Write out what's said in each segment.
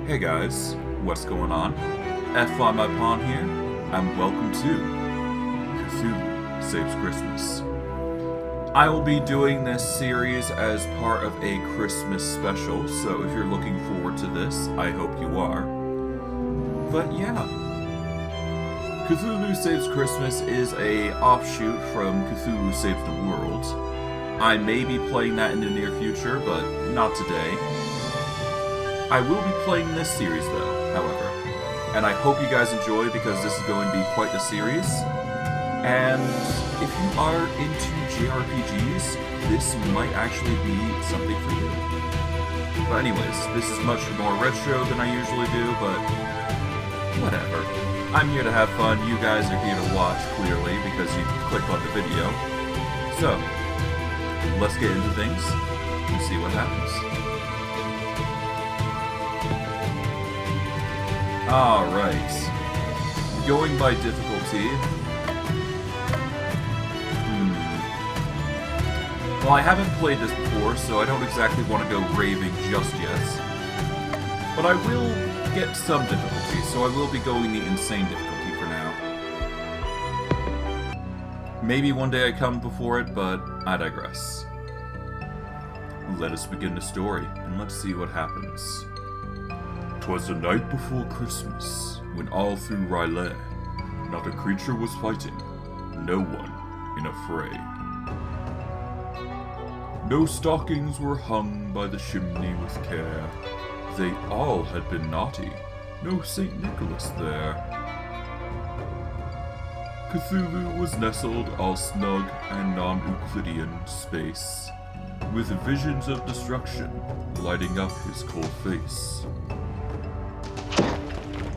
Hey guys, what's going on? F5 my pawn here, and welcome to Cthulhu Saves Christmas. I will be doing this series as part of a Christmas special, so if you're looking forward to this, I hope you are. But yeah, Cthulhu Saves Christmas is a offshoot from Cthulhu Saves the World. I may be playing that in the near future, but not today. I will be playing this series though, however, and I hope you guys enjoy because this is going to be quite the series. And if you are into JRPGs, this might actually be something for you. But anyways, this is much more retro than I usually do, but whatever. I'm here to have fun, you guys are here to watch, clearly, because you clicked on the video. So, let's get into things and see what happens. Alright. Going by difficulty. Well, I haven't played this before, so I don't exactly want to go raving just yet. But I will get some difficulty, so I will be going the insane difficulty for now. Maybe one day I come before it, but I digress. Let us begin the story, and let's see what happens. 'Twas the night before Christmas, when all through R'lyeh, not a creature was fighting, no one in a fray. No stockings were hung by the chimney with care, they all had been naughty, no St. Nicholas there. Cthulhu was nestled all snug and non-Euclidean space, with visions of destruction lighting up his cold face.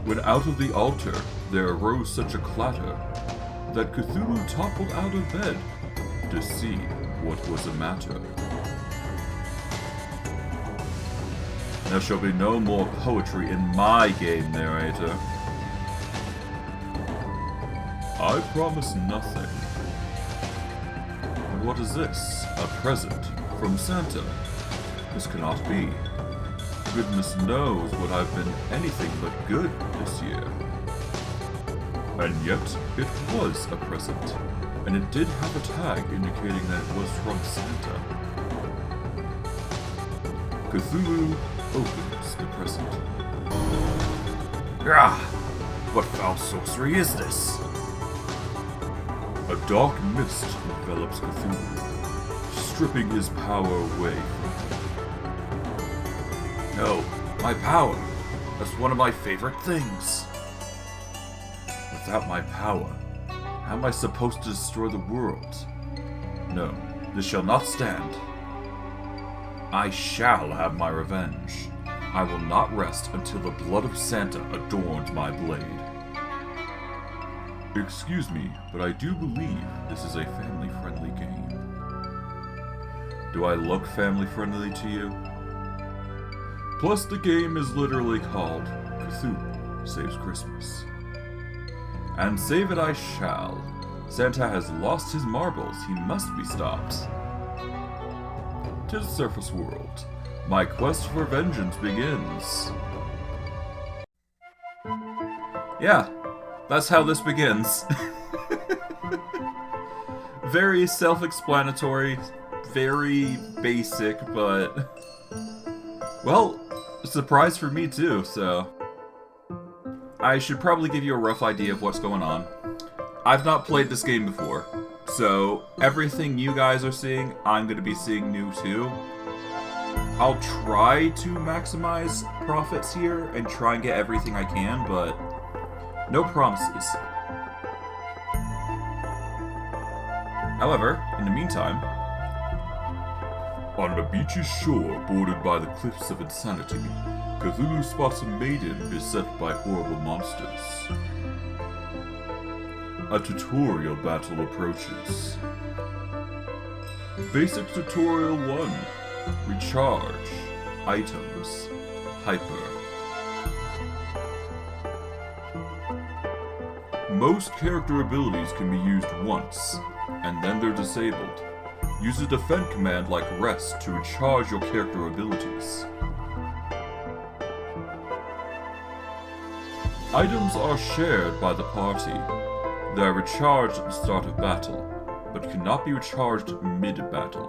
When out of the altar there arose such a clatter, that Cthulhu toppled out of bed to see what was the matter. There shall be no more poetry in my game, narrator. I promise nothing. And what is this? A present from Santa? This cannot be. Goodness knows what I've been anything but good this year. And yet, it was a present, and it did have a tag indicating that it was from Santa. Cthulhu opens the present. Ah! What foul sorcery is this? A dark mist envelops Cthulhu, stripping his power away from him. No, my power. That's one of my favorite things. Without my power, how am I supposed to destroy the world? No, this shall not stand. I shall have my revenge. I will not rest until the blood of Santa adorns my blade. Excuse me, but I do believe this is a family-friendly game. Do I look family-friendly to you? Plus, the game is literally called Cthulhu Saves Christmas. And save it I shall. Santa has lost his marbles, he must be stopped. 'Tis Surface World. My quest for vengeance begins. Yeah, that's how this begins. Very self-explanatory, very basic, but... well, a surprise for me too, so... I should probably give you a rough idea of what's going on. I've not played this game before, so everything you guys are seeing, I'm going to be seeing new too. I'll try to maximize profits here and try and get everything I can, but no promises. However, in the meantime, on the beach's shore, bordered by the cliffs of insanity, Cthulhu spots a maiden beset by horrible monsters. A tutorial battle approaches. Basic Tutorial 1. Recharge. Items. Hyper. Most character abilities can be used once, and then they're disabled. Use a defend command like rest to recharge your character abilities. Items are shared by the party. They are recharged at the start of battle, but cannot be recharged mid-battle.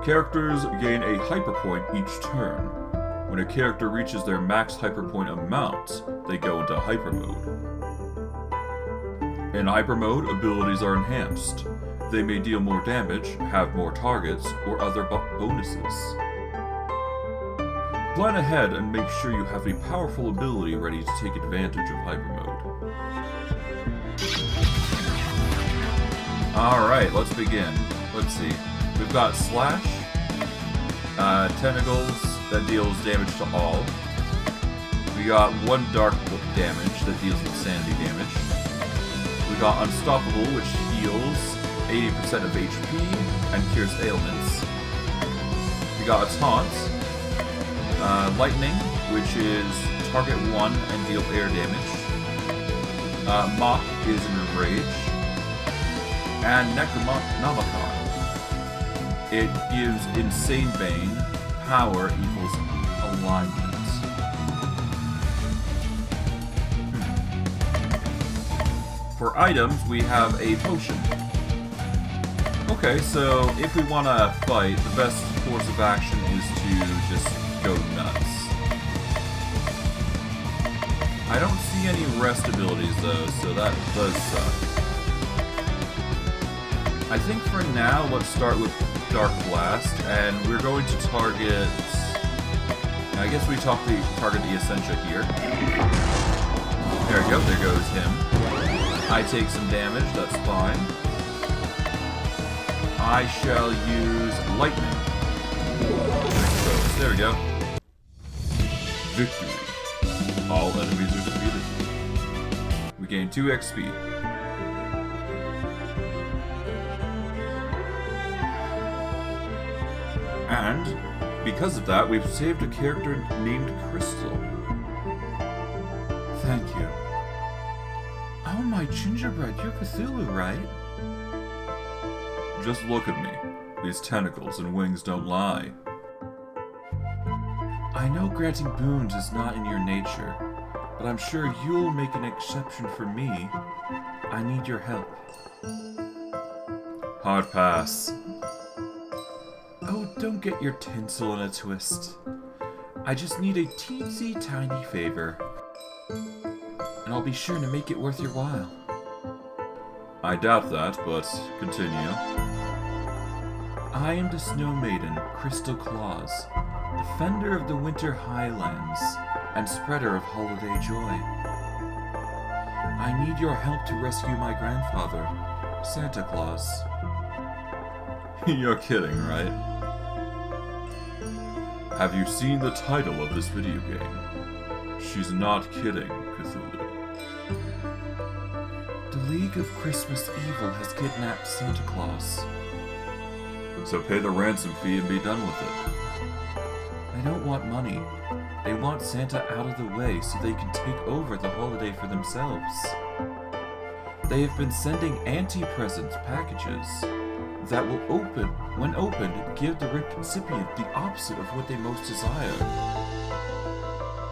Characters gain a hyper point each turn. When a character reaches their max hyper point amount, they go into hyper mode. In hyper mode, abilities are enhanced. They may deal more damage, have more targets, or other bonuses. Plan ahead and make sure you have a powerful ability ready to take advantage of hyper mode. Alright, let's begin. Let's see. We've got Slash, Tentacles that deals damage to all. We got 1 Dark damage that deals insanity damage. We got Unstoppable, which heals 80% of HP and cures ailments. We got a Taunt. Lightning, which is target 1 and deal air damage. Mop is an enrage. And Necronomicon. It gives Insane Bane, power equals alignment. For items, we have a potion. Okay, so if we want to fight, the best course of action is to just go nuts. I don't see any rest abilities though, so that does suck. I think for now, let's start with Dark Blast, and we're going to target... I guess we target the Essentia here. There we go, there goes him. I take some damage, that's fine. I shall use Lightning. There we go. Victory. All enemies are defeated. We gain 2 XP. And, because of that, we've saved a character named Crystal. Thank you. Oh, my gingerbread, you're Cthulhu, right? Just look at me. These tentacles and wings don't lie. I know granting boons is not in your nature, but I'm sure you'll make an exception for me. I need your help. Hard pass. Oh, don't get your tinsel in a twist. I just need a teensy tiny favor. And I'll be sure to make it worth your while. I doubt that, but continue. I am the Snow Maiden, Crystal Claus, defender of the Winter Highlands, and spreader of holiday joy. I need your help to rescue my grandfather, Santa Claus. You're kidding, right? Have you seen the title of this video game? She's not kidding, Cthulhu. The League of Christmas Evil has kidnapped Santa Claus. So pay the ransom fee and be done with it. They don't want money. They want Santa out of the way so they can take over the holiday for themselves. They have been sending anti-present packages that will when opened, give the recipient the opposite of what they most desire.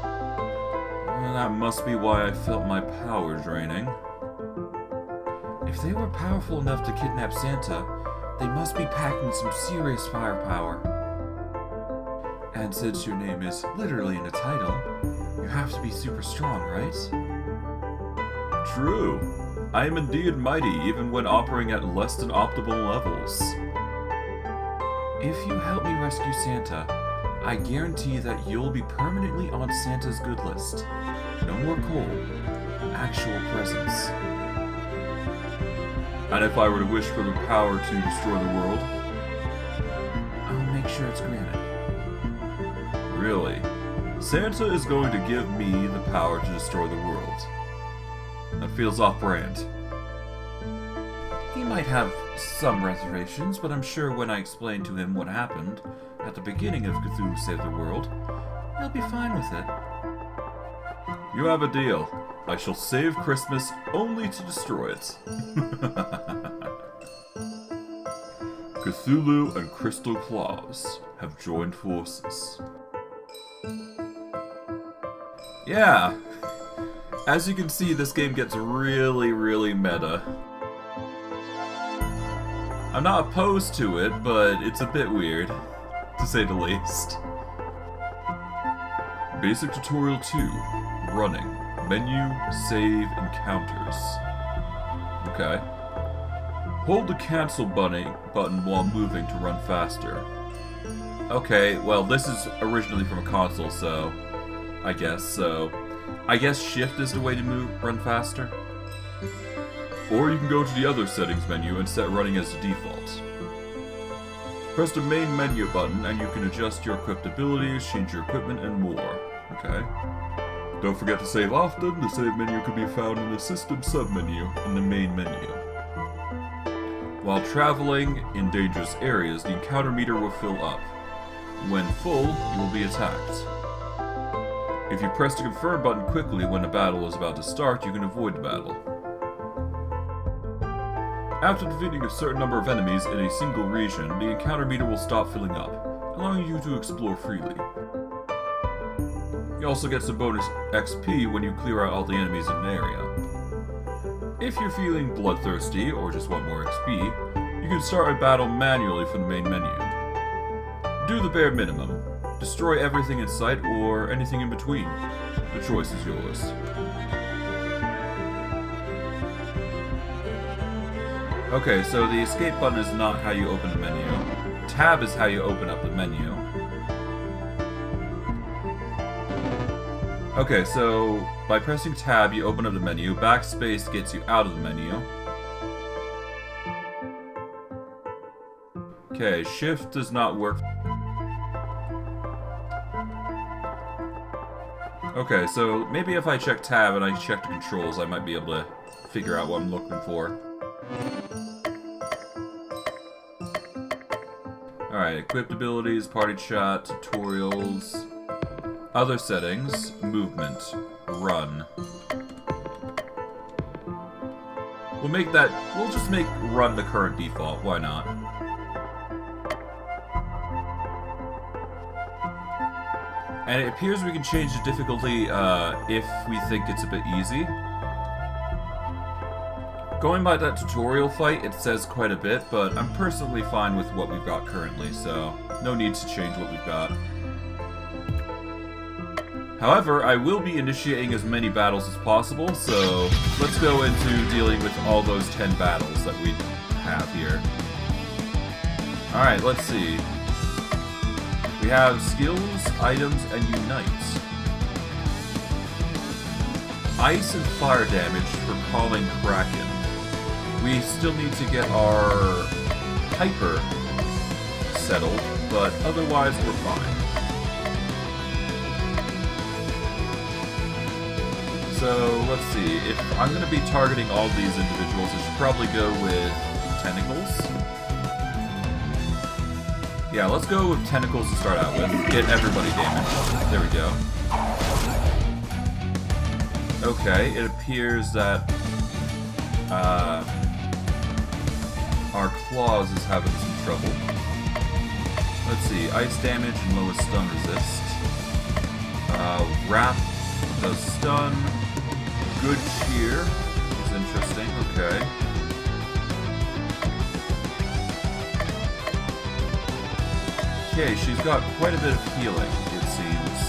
Well, that must be why I felt my power draining. If they were powerful enough to kidnap Santa, they must be packing some serious firepower. And since your name is literally in the title, you have to be super strong, right? True. I am indeed mighty even when operating at less than optimal levels. If you help me rescue Santa, I guarantee that you'll be permanently on Santa's good list. No more coal. Actual presents. And if I were to wish for the power to destroy the world? I'll make sure it's granted. Really? Santa is going to give me the power to destroy the world. That feels off-brand. He might have some reservations, but I'm sure when I explain to him what happened at the beginning of Cthulhu Saves the World, he'll be fine with it. You have a deal. I shall save Christmas only to destroy it. Cthulhu and Crystal Claus have joined forces. Yeah. As you can see, this game gets really, really meta. I'm not opposed to it, but it's a bit weird, to say the least. Basic Tutorial 2. Running. Menu, save, encounters. Okay. Hold the cancel button while moving to run faster. Okay, well this is originally from a console, so I guess shift is the way to run faster. Or you can go to the other settings menu and set running as the default. Press the main menu button and you can adjust your equipped abilities, change your equipment, and more. Okay. Don't forget to save often. The save menu can be found in the system submenu in the main menu. While traveling in dangerous areas, the encounter meter will fill up. When full, you will be attacked. If you press the confirm button quickly when the battle is about to start, you can avoid the battle. After defeating a certain number of enemies in a single region, the encounter meter will stop filling up, allowing you to explore freely. You also get some bonus XP when you clear out all the enemies in an area. If you're feeling bloodthirsty or just want more XP, you can start a battle manually from the main menu. Do the bare minimum. Destroy everything in sight or anything in between. The choice is yours. Okay, so the escape button is not how you open the menu. Tab is how you open up the menu. Okay, so by pressing tab you open up the menu, backspace gets you out of the menu. Okay, shift does not work. Okay, so maybe if I check tab and I check the controls, I might be able to figure out what I'm looking for. Alright, equipped abilities, party chat, tutorials, other settings, movement, run. We'll just make run the current default, why not? And it appears we can change the difficulty if we think it's a bit easy. Going by that tutorial fight, it says quite a bit, but I'm personally fine with what we've got currently, so no need to change what we've got. However, I will be initiating as many battles as possible, so let's go into dealing with all those 10 battles that we have here. Alright, let's see. We have skills, items, and unite. Ice and fire damage for calling Kraken. We still need to get our hyper settled, but otherwise we're fine. So let's see, if I'm going to be targeting all these individuals, I should probably go with tentacles. Yeah, let's go with tentacles to start out with. Get everybody damaged. There we go. Okay, it appears that our claws is having some trouble. Let's see, ice damage and lowest stun resist. Wrap does stun. Good cheer is interesting, okay. Okay, she's got quite a bit of healing, it seems.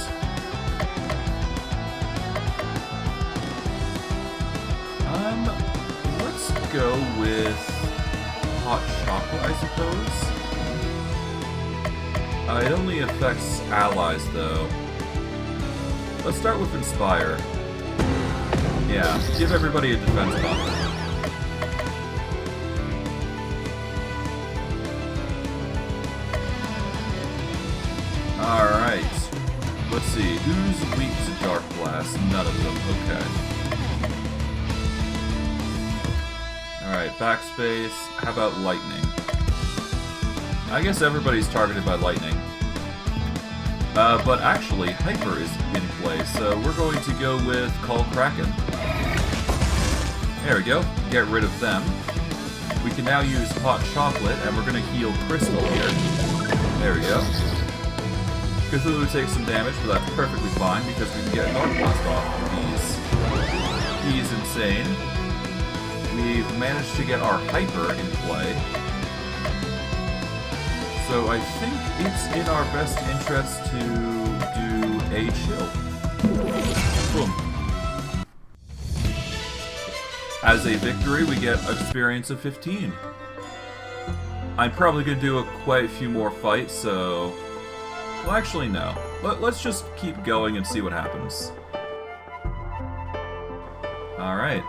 Let's go with hot chocolate, I suppose. It only affects allies, though. Let's start with Inspire. Yeah, give everybody a defense buff. Alright. Let's see. Who's weak to Dark Blast? None of them. Okay. Alright, backspace. How about Lightning? I guess everybody's targeted by Lightning. But actually, Hyper is in play, so we're going to go with Call Kraken. There we go. Get rid of them. We can now use Hot Chocolate, and we're going to heal Crystal here. There we go. Cthulhu takes some damage, but that's perfectly fine because we can get a Dark Blast off. He's insane. We've managed to get our Hyper in play. So I think it's in our best interest to do a chill. Boom. As a victory, we get experience of 15. I'm probably going to do quite a few more fights, so... Well, actually, no. Let's just keep going and see what happens. Alright.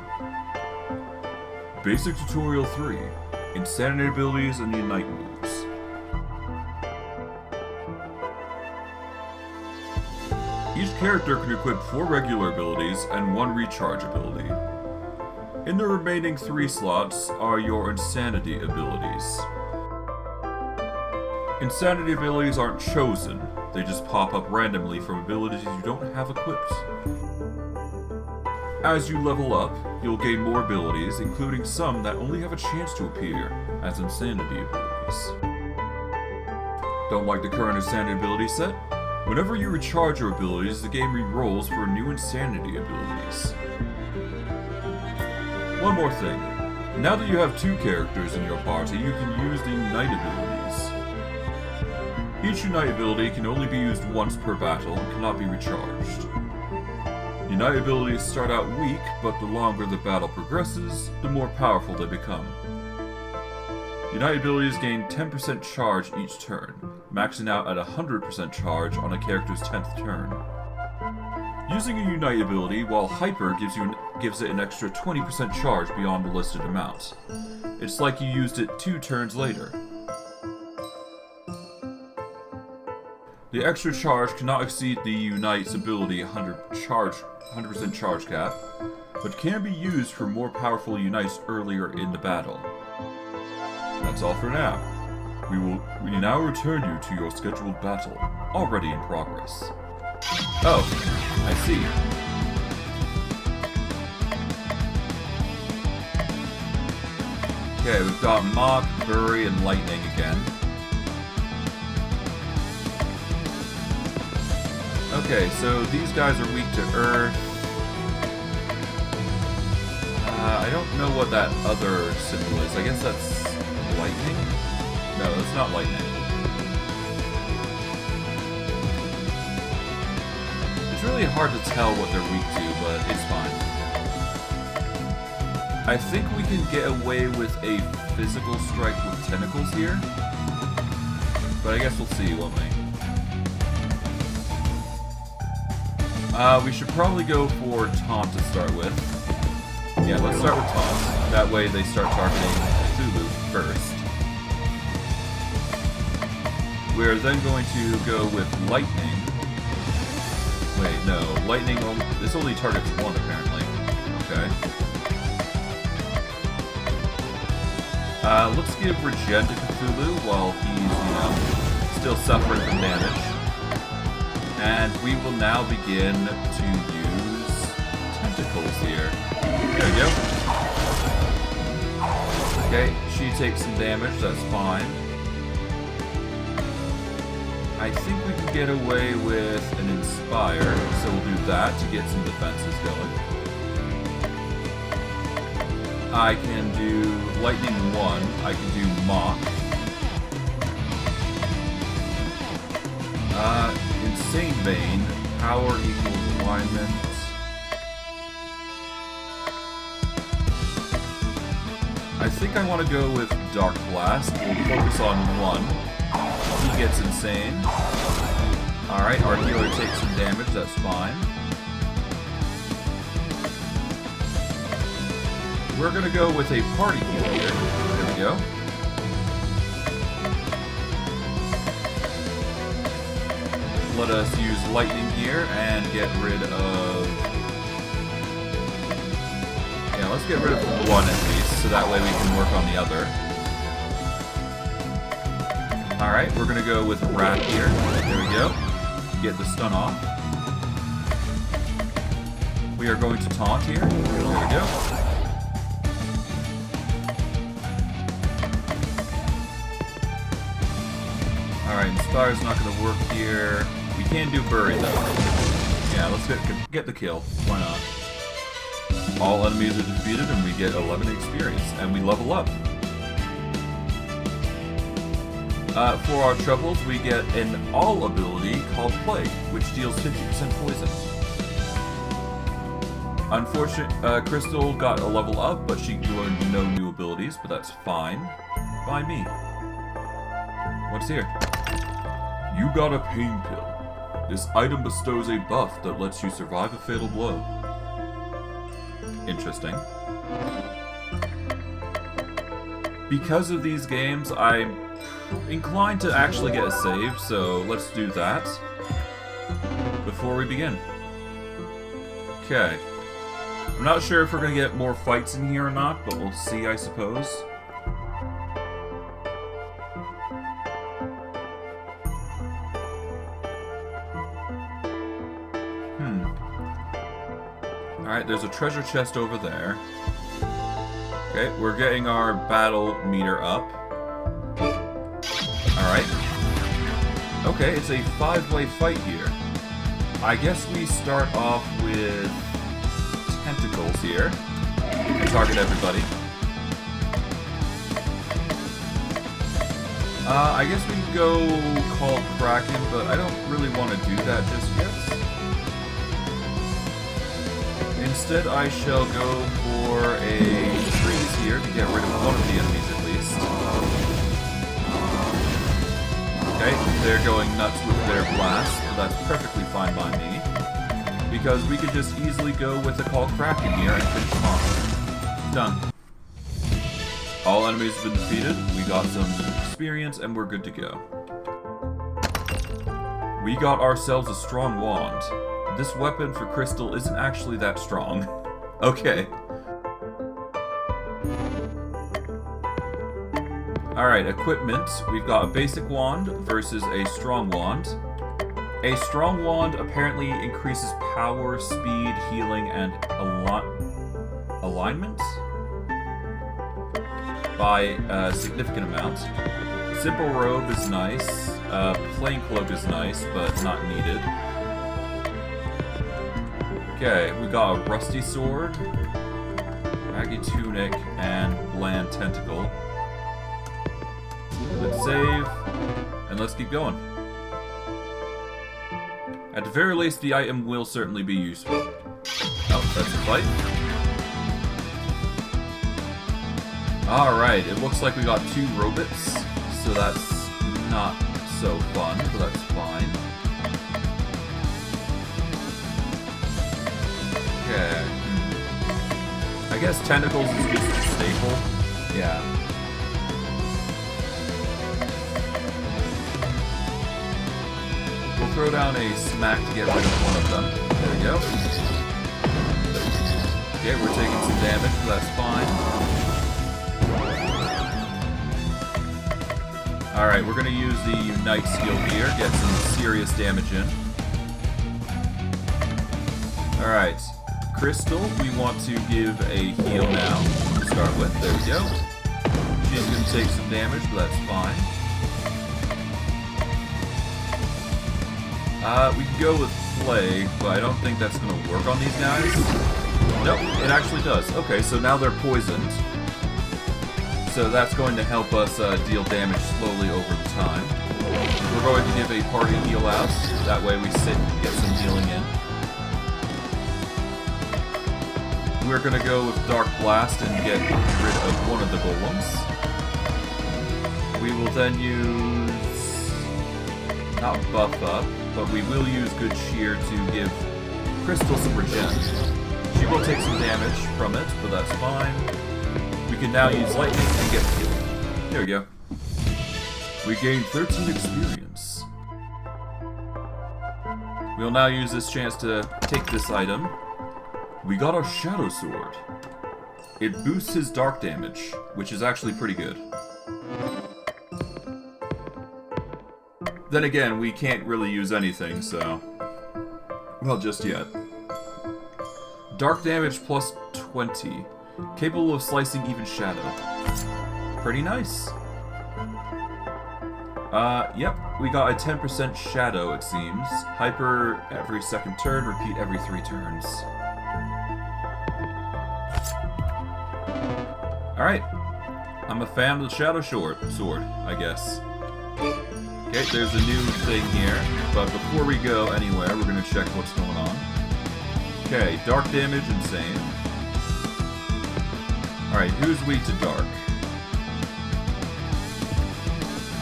Basic Tutorial 3. Insanity abilities and Unite moves. Each character can equip 4 regular abilities and 1 recharge ability. In the remaining 3 slots are your Insanity abilities. Insanity abilities aren't chosen, they just pop up randomly from abilities you don't have equipped. As you level up, you'll gain more abilities, including some that only have a chance to appear as Insanity abilities. Don't like the current Insanity ability set? Whenever you recharge your abilities, the game re-rolls for new Insanity abilities. One more thing. Now that you have 2 characters in your party, you can use the Unite abilities. Each Unite ability can only be used once per battle and cannot be recharged. Unite abilities start out weak, but the longer the battle progresses, the more powerful they become. Unite abilities gain 10% charge each turn, maxing out at 100% charge on a character's 10th turn. Using a Unite ability while Hyper gives it an extra 20% charge beyond the listed amount. It's like you used it 2 turns later. The extra charge cannot exceed the Unite's ability 100% charge cap, but can be used for more powerful Unites earlier in the battle. That's all for now. We now return you to your scheduled battle, already in progress. Oh, I see. Okay, we've got Mock, Bury, and Lightning again. Okay, so these guys are weak to Earth. I don't know what that other symbol is. I guess that's lightning? No, it's not lightning. It's really hard to tell what they're weak to, but it's fine. I think we can get away with a physical strike with tentacles here. But I guess we'll see, won't we? We should probably go for Taunt to start with. Yeah, let's start with Taunt. That way they start targeting Cthulhu first. We're then going to go with Lightning. Wait, no. Lightning, this only targets 1 apparently. Okay. Let's give Regen to Cthulhu while he's, still suffering from damage. And we will now begin to use tentacles here. There we go. Okay, she takes some damage, that's fine. I think we can get away with an Inspire, so we'll do that to get some defenses going. I can do Lightning 1, I can do Mock. Insane Vein, power equals alignment. I think I want to go with Dark Blast. We'll focus on 1. He gets insane. Alright, our healer takes some damage, that's fine. We're gonna go with a party heal here. There we go. Let us use Lightning here and get rid of... Yeah, let's get rid of 1 at least, so that way we can work on the other. Alright, we're gonna go with Rat here. There we go. Get the stun off. We are going to Taunt here. There we go. Alright, Alright, Inspire's not gonna work here. We can do Bury, though. Yeah, let's get the kill. Why not? All enemies are defeated, and we get 11 experience, and we level up. For our troubles, we get an all ability called Plague, which deals 50% poison. Unfortunately, Crystal got a level up, but she learned no new abilities, but that's fine by me. What's here? You got a pain pill. This item bestows a buff that lets you survive a fatal blow. Interesting. Because of these games, I'm inclined to actually get a save, so let's do that before we begin. Okay. I'm not sure if we're going to get more fights in here or not, but we'll see, I suppose. Alright, there's a treasure chest over there. Okay, we're getting our battle meter up. Alright. Okay, it's a 5-way fight here. I guess we start off with tentacles here. And target everybody. I guess we can go call Kraken, but I don't really want to do that just yet. Instead, I shall go for a freeze here to get rid of one of the enemies at least. Okay, they're going nuts with their blast, but that's perfectly fine by me. Because we could just easily go with the Call Kraken here and finish them off. Done. All enemies have been defeated, we got some experience, and we're good to go. We got ourselves a strong wand. This weapon for Crystal isn't actually that strong. Okay. Alright, equipment. We've got a basic wand versus a strong wand. A strong wand apparently increases power, speed, healing, and alignment by a significant amount. Simple robe is nice. Plain cloak is nice, but not needed. Okay, we got a rusty sword, raggy tunic, and bland tentacle. Let's save, and let's keep going. At the very least, the item will certainly be useful. Oh, that's a fight. Alright, it looks like we got 2 robots, so that's not so fun, but that's fine. Okay. I guess tentacles is just a staple. Yeah. We'll throw down a smack to get rid of one of them. There we go. Okay, we're taking some damage, but that's fine. Alright, we're gonna use the Unite skill here, get some serious damage in. Alright. Crystal, we want to give a heal now to start with. There we go. She's going to take some damage, but that's fine. We can go with Plague, but I don't think that's going to work on these guys. Nope, it actually does. Okay, so now they're poisoned. So that's going to help us deal damage slowly over the time. We're going to give a party heal out. That way we sit and get some healing in. We're gonna go with Dark Blast and get rid of one of the golems. We will then use... not buff up, but we will use Good Cheer to give Crystal some regen. She will take some damage from it, but that's fine. We can now use Lightning and get healed. There we go. We gained 13 experience. We'll now use this chance to take this item. We got our Shadow Sword. It boosts his dark damage, which is actually pretty good. Then again, we can't really use anything, so... well, just yet. Dark damage plus 20. Capable of slicing even shadow. Pretty nice. Yep, we got a 10% shadow, it seems. Hyper every second turn, repeat every 3 turns. Alright. I'm a fan of the Shadow Sword, I guess. Okay, there's a new thing here, but before we go anywhere, we're gonna check what's going on. Okay, dark damage, insane. Alright, who's weak to dark?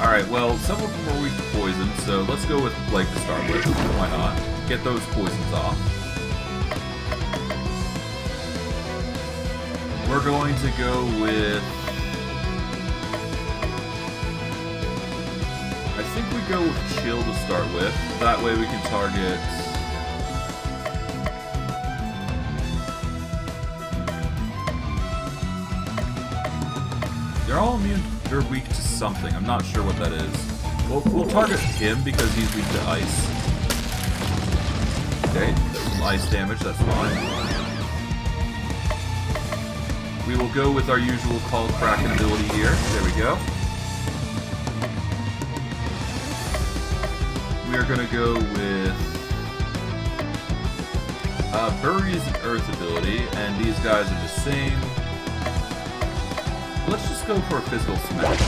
Alright, well, some of them are weak to poison, so let's go with Plague to start with. Why not? Get those poisons off. We're going to go with... I think we go with Chill to start with. That way we can target... They're all immune. They're weak to something. I'm not sure what that is. We'll target him because he's weak to ice. Okay, there's some ice damage. That's fine. We will go with our usual Call Kraken ability here. There we go. We are going to go with Bury is an Earth ability, and these guys are the same. Let's just go for a Physical Smash.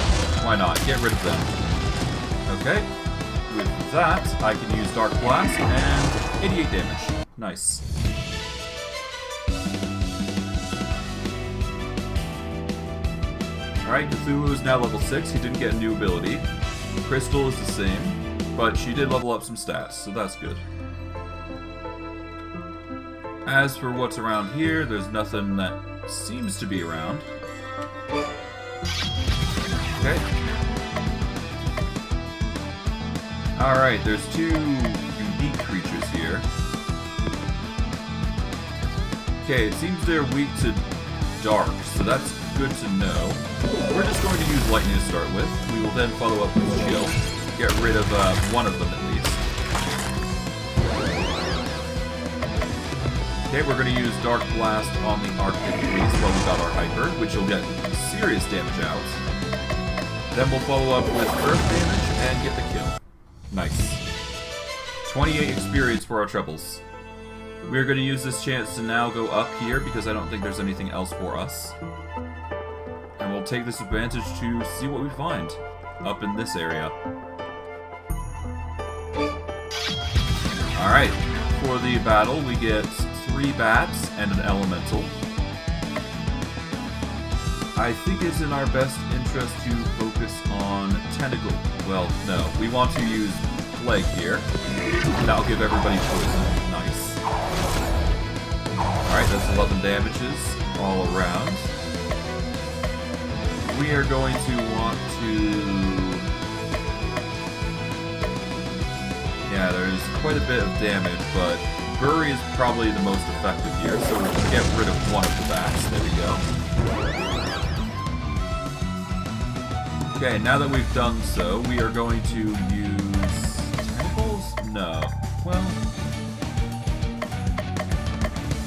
Why not? Get rid of them. Okay. With that, I can use Dark Blast and 88 damage. Nice. Alright, Cthulhu is now level 6. He didn't get a new ability. Crystal is the same, but she did level up some stats, so that's good. As for what's around here, there's nothing that seems to be around. Okay. Alright, there's 2 unique creatures here. Okay, it seems they're weak to dark, so that's good to know. We're just going to use lightning to start with. We will then follow up with chill. Get rid of one of them at least. Okay, we're going to use Dark Blast on the Arctic Beast while we got our Hyper, which will get serious damage out. Then we'll follow up with Earth damage and get the kill. Nice. 28 experience for our troubles. We're going to use this chance to now go up here because I don't think there's anything else for us. And we'll take this advantage to see what we find up in this area. Alright, for the battle we get 3 bats and an elemental. I think it's in our best interest to focus on tentacle. Well, no, we want to use Plague here. That'll give everybody poison. Nice. Alright, that's 11 damages all around. We are going to want to... Yeah, there's quite a bit of damage, but Bury is probably the most effective here, so we'll get rid of one of the bats. There we go. Okay, now that we've done so, we are going to use... Tentacles? No. Well...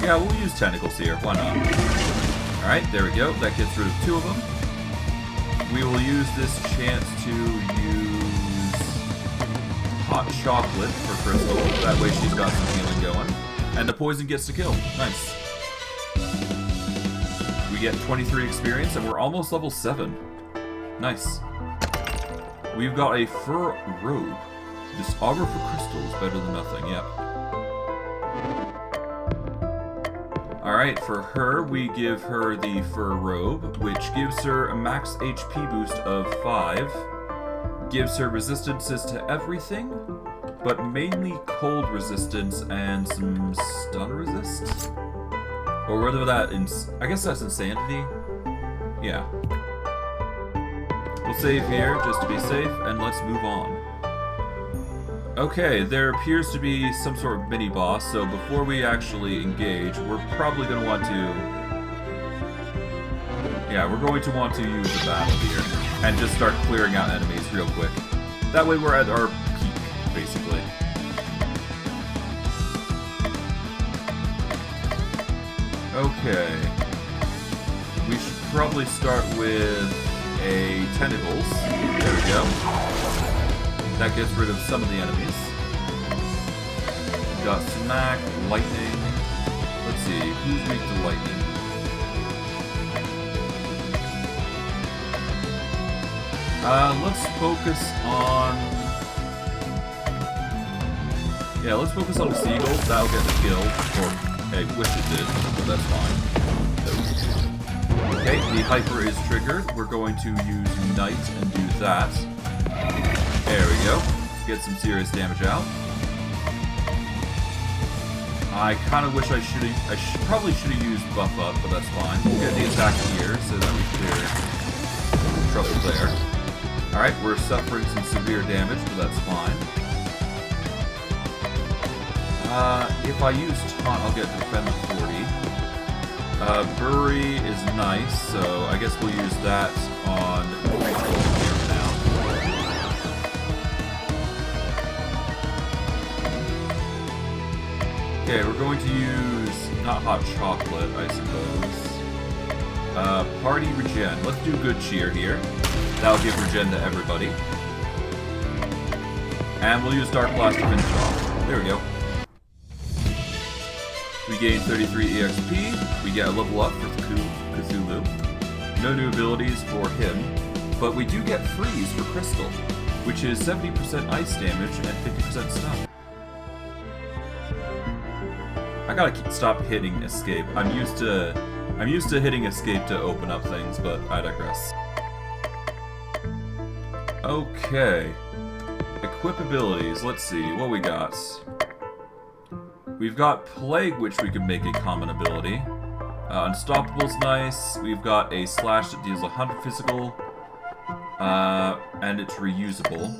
Yeah, we'll use tentacles here. Why not? Alright, there we go. That gets rid of 2 of them. We will use this chance to use Hot Chocolate for Crystal. That way she's got some healing going. And the poison gets to kill. Nice. We get 23 experience and we're almost level 7. Nice. We've got a fur robe. This auger for crystal is better than nothing. Yep. Alright, for her, we give her the fur robe, which gives her a max HP boost of 5. Gives her resistances to everything, but mainly cold resistance and some stun resist? Or whether that I guess that's insanity? Yeah. We'll save here, just to be safe, and let's move on. Okay, there appears to be some sort of mini-boss, so before we actually engage, we're probably going to want to... Yeah, we're going to want to use the battle here, and just start clearing out enemies real quick. That way we're at our peak, basically. Okay. We should probably start with a tentacles. There we go. That gets rid of some of the enemies. We've got Smack, Lightning. Let's see, who's weak to Lightning? Let's focus on... Yeah, let's focus on the Seagull. That'll get the kill. Or, hey, wish it did, but that's fine. Okay, the Hyper is triggered. We're going to use Unite and do that. There we go. Get some serious damage out. I kind of wish I probably should have used Buff Up, but that's fine. We'll get the attack here so that we clear trouble there. Alright, we're suffering some severe damage, but that's fine. If I use Taunt, I'll get Defend 40. Bury is nice, so I guess we'll use that on Rachel here now. Okay, we're going to use, not Hot Chocolate, I suppose. Party Regen. Let's do Good Cheer here. That'll give Regen to everybody. And we'll use Dark Blast to finish off. There we go. We gain 33 EXP. We get a level up for Cthulhu. No new abilities for him. But we do get Freeze for Crystal, which is 70% ice damage and 50% stun. I gotta stop hitting escape. I'm used to hitting escape to open up things, but I digress. Okay. Equip abilities. Let's see what we got. We've got Plague, which we can make a common ability. Unstoppable's nice. We've got a Slash that deals 100 physical, and it's reusable.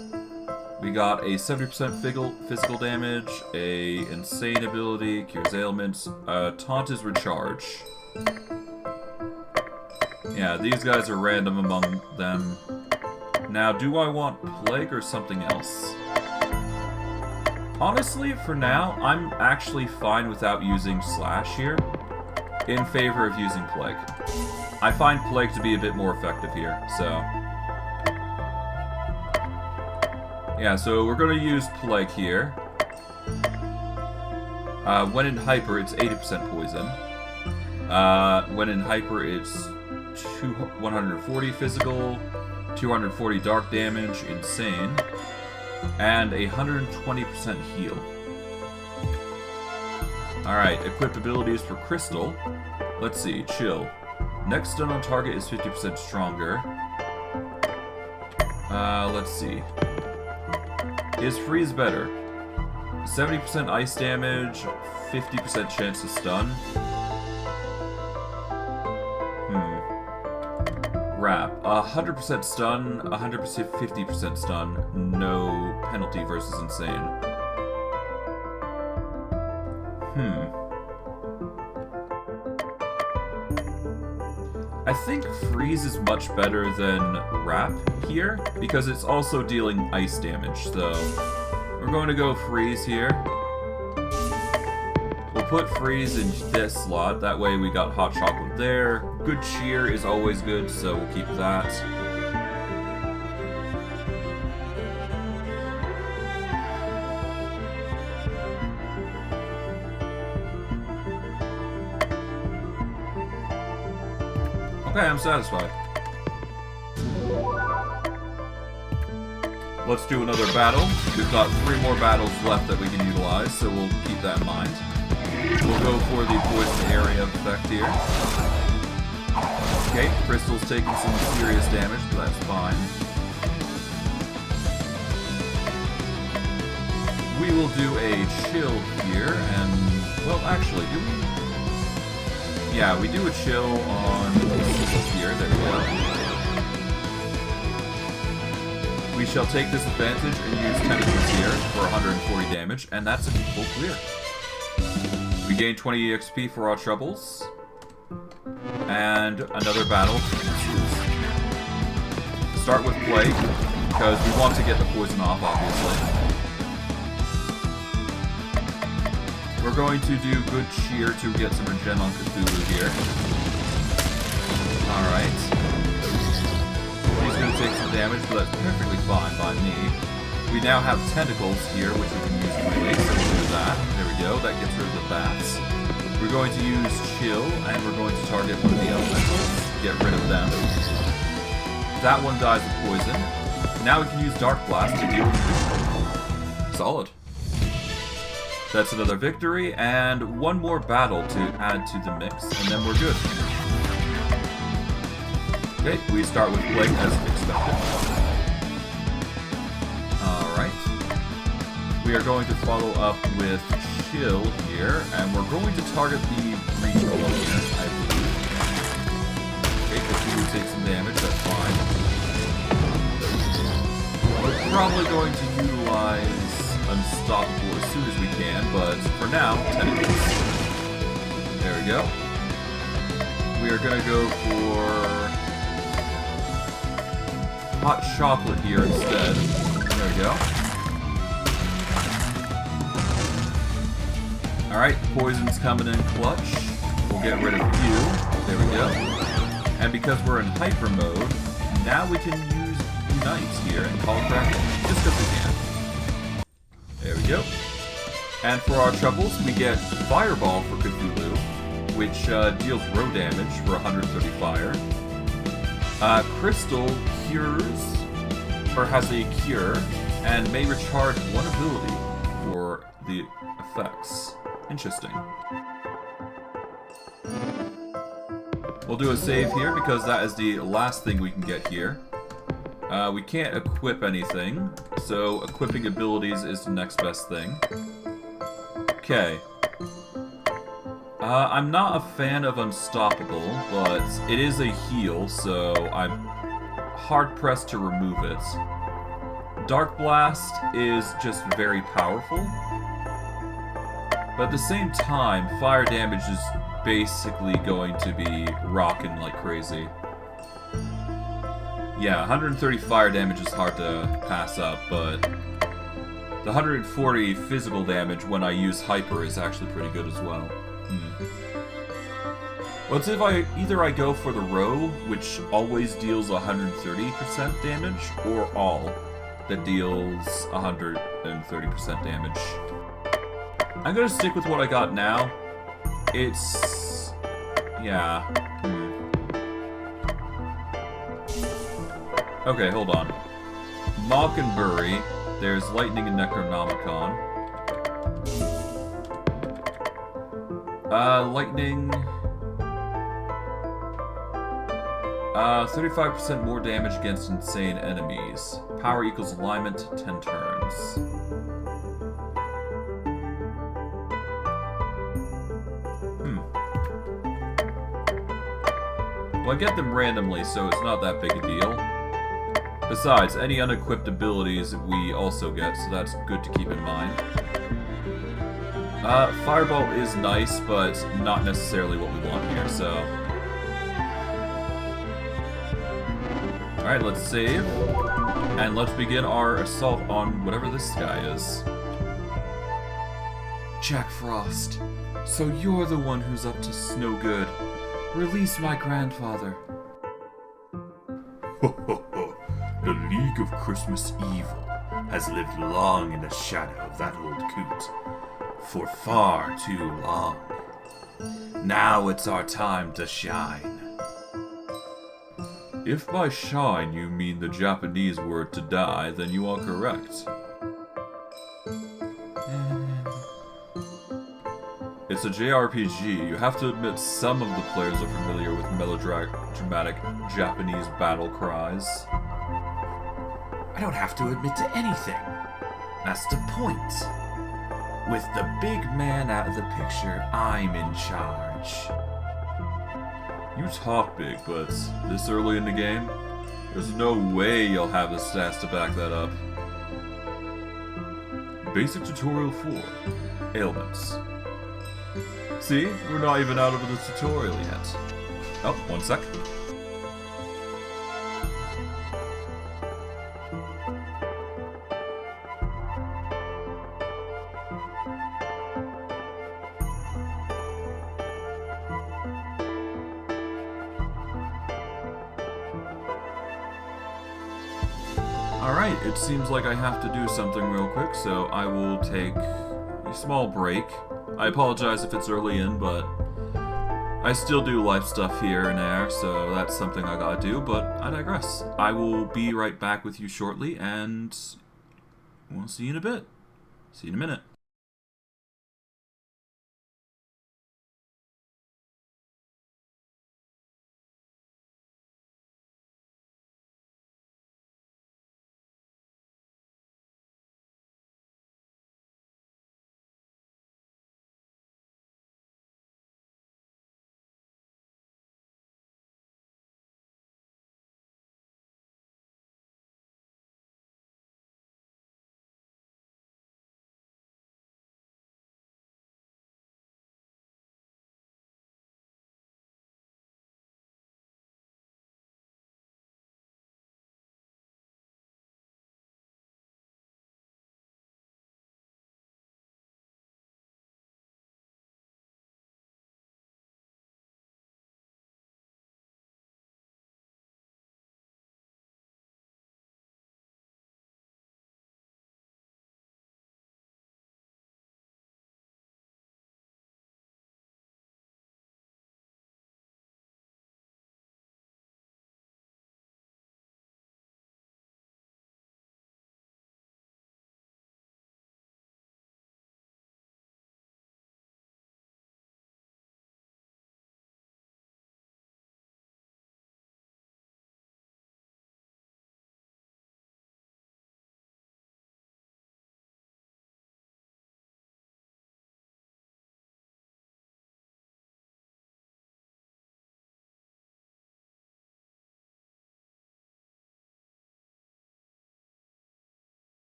We got a 70% physical damage, a Insane ability, cures ailments, Taunt is Recharge. Yeah, these guys are random among them. Now, do I want Plague or something else? Honestly, for now, I'm actually fine without using Slash here, in favor of using Plague. I find Plague to be a bit more effective here, so... Yeah, so we're going to use Plague here. When in Hyper, it's 80% poison. When in Hyper, it's 140 physical, 240 dark damage, insane, and 120% heal. Alright, equip abilities for Crystal. Let's see, Chill. Next stun on target is 50% stronger. Let's see. Is Freeze better? 70% ice damage, 50% chance to stun. Wrap. 100% stun, 50% stun, no penalty versus insane. I think Freeze is much better than Wrap here, because it's also dealing ice damage, so we're going to go Freeze here. We'll put Freeze in this slot, that way we got Hot Chocolate there. Good Cheer is always good, so we'll keep that. Okay, I'm satisfied. Let's do another battle. We've got 3 more battles left that we can utilize, so we'll keep that in mind. We'll go for the poison area effect here. Okay, Crystal's taking some serious damage, but that's fine. We will do a chill here, and... well, actually, do we? Yeah, we do a chill on here, there we go. We shall take this advantage and use Tentacles here for 140 damage, and that's a full clear. We gain 20 EXP for our troubles. And another battle. Start with Plague, because we want to get the poison off, obviously. We're going to do Good Cheer to get some regen on Cthulhu here. Alright. He's going to take some damage, but that's perfectly fine by me. We now have tentacles here, which we can use melee, so we'll do that. There we go, that gets rid of the bats. We're going to use chill, and we're going to target one of the elementals. Get rid of them. That one dies of poison. Now we can use Dark Blast to deal with victory. Solid. That's another victory, and one more battle to add to the mix, and then we're good. Okay, we start with Plague as expected. Alright. We are going to follow up with Chill here, and we're going to target the green golem here, I believe. Okay, Cthulhu takes some damage, that's fine. We're probably going to utilize Unstoppable as soon as we can, but for now, tentacles. There we go. We are going to go for hot chocolate here instead. There we go. Alright, poison's coming in clutch. We'll get rid of you. There we go. And because we're in hyper mode, now we can use Unite here and call Kraken, just because we can. There we go. And for our troubles, we get Fireball for Cthulhu, which deals row damage for 130 fire. Crystal cures, or has a cure, and may recharge one ability for the effects. Interesting. We'll do a save here because that is the last thing we can get here. We can't equip anything, so equipping abilities is the next best thing. Okay. I'm not a fan of Unstoppable, but it is a heal, so I'm hard-pressed to remove it. Dark Blast is just very powerful, but at the same time, fire damage is basically going to be rocking like crazy. Yeah, 130 fire damage is hard to pass up, but the 140 physical damage when I use Hyper is actually pretty good as well. Well, it's if either I go for the row, which always deals 130% damage, or all, that deals 130% damage. I'm gonna stick with what I got now. It's... yeah. Okay, hold on. Mock and Bury. There's Lightning and Necronomicon. Lightning... 35% more damage against insane enemies. Power equals alignment, 10 turns. Well, I get them randomly, so it's not that big a deal. Besides, any unequipped abilities we also get, so that's good to keep in mind. Fireball is nice, but not necessarily what we want here, so... Alright, let's save. And let's begin our assault on whatever this guy is. Jack Frost, so you're the one who's up to no good. Release my grandfather. Ho ho ho. The League of Christmas Evil has lived long in the shadow of that old coot. For far too long. Now it's our time to shine. If by shine you mean the Japanese word to die, then you are correct. It's a JRPG. You have to admit some of the players are familiar with melodramatic Japanese battle cries. I don't have to admit to anything. That's the point. With the big man out of the picture, I'm in charge. You talk big, but this early in the game, there's no way you'll have the stats to back that up. Basic Tutorial 4. Ailments. See? We're not even out of the tutorial yet. Oh, one sec. Alright, it seems like I have to do something real quick, so I will take a small break. I apologize if it's early in, but I still do life stuff here and there, so that's something I gotta do, but I digress. I will be right back with you shortly, and we'll see you in a bit. See you in a minute.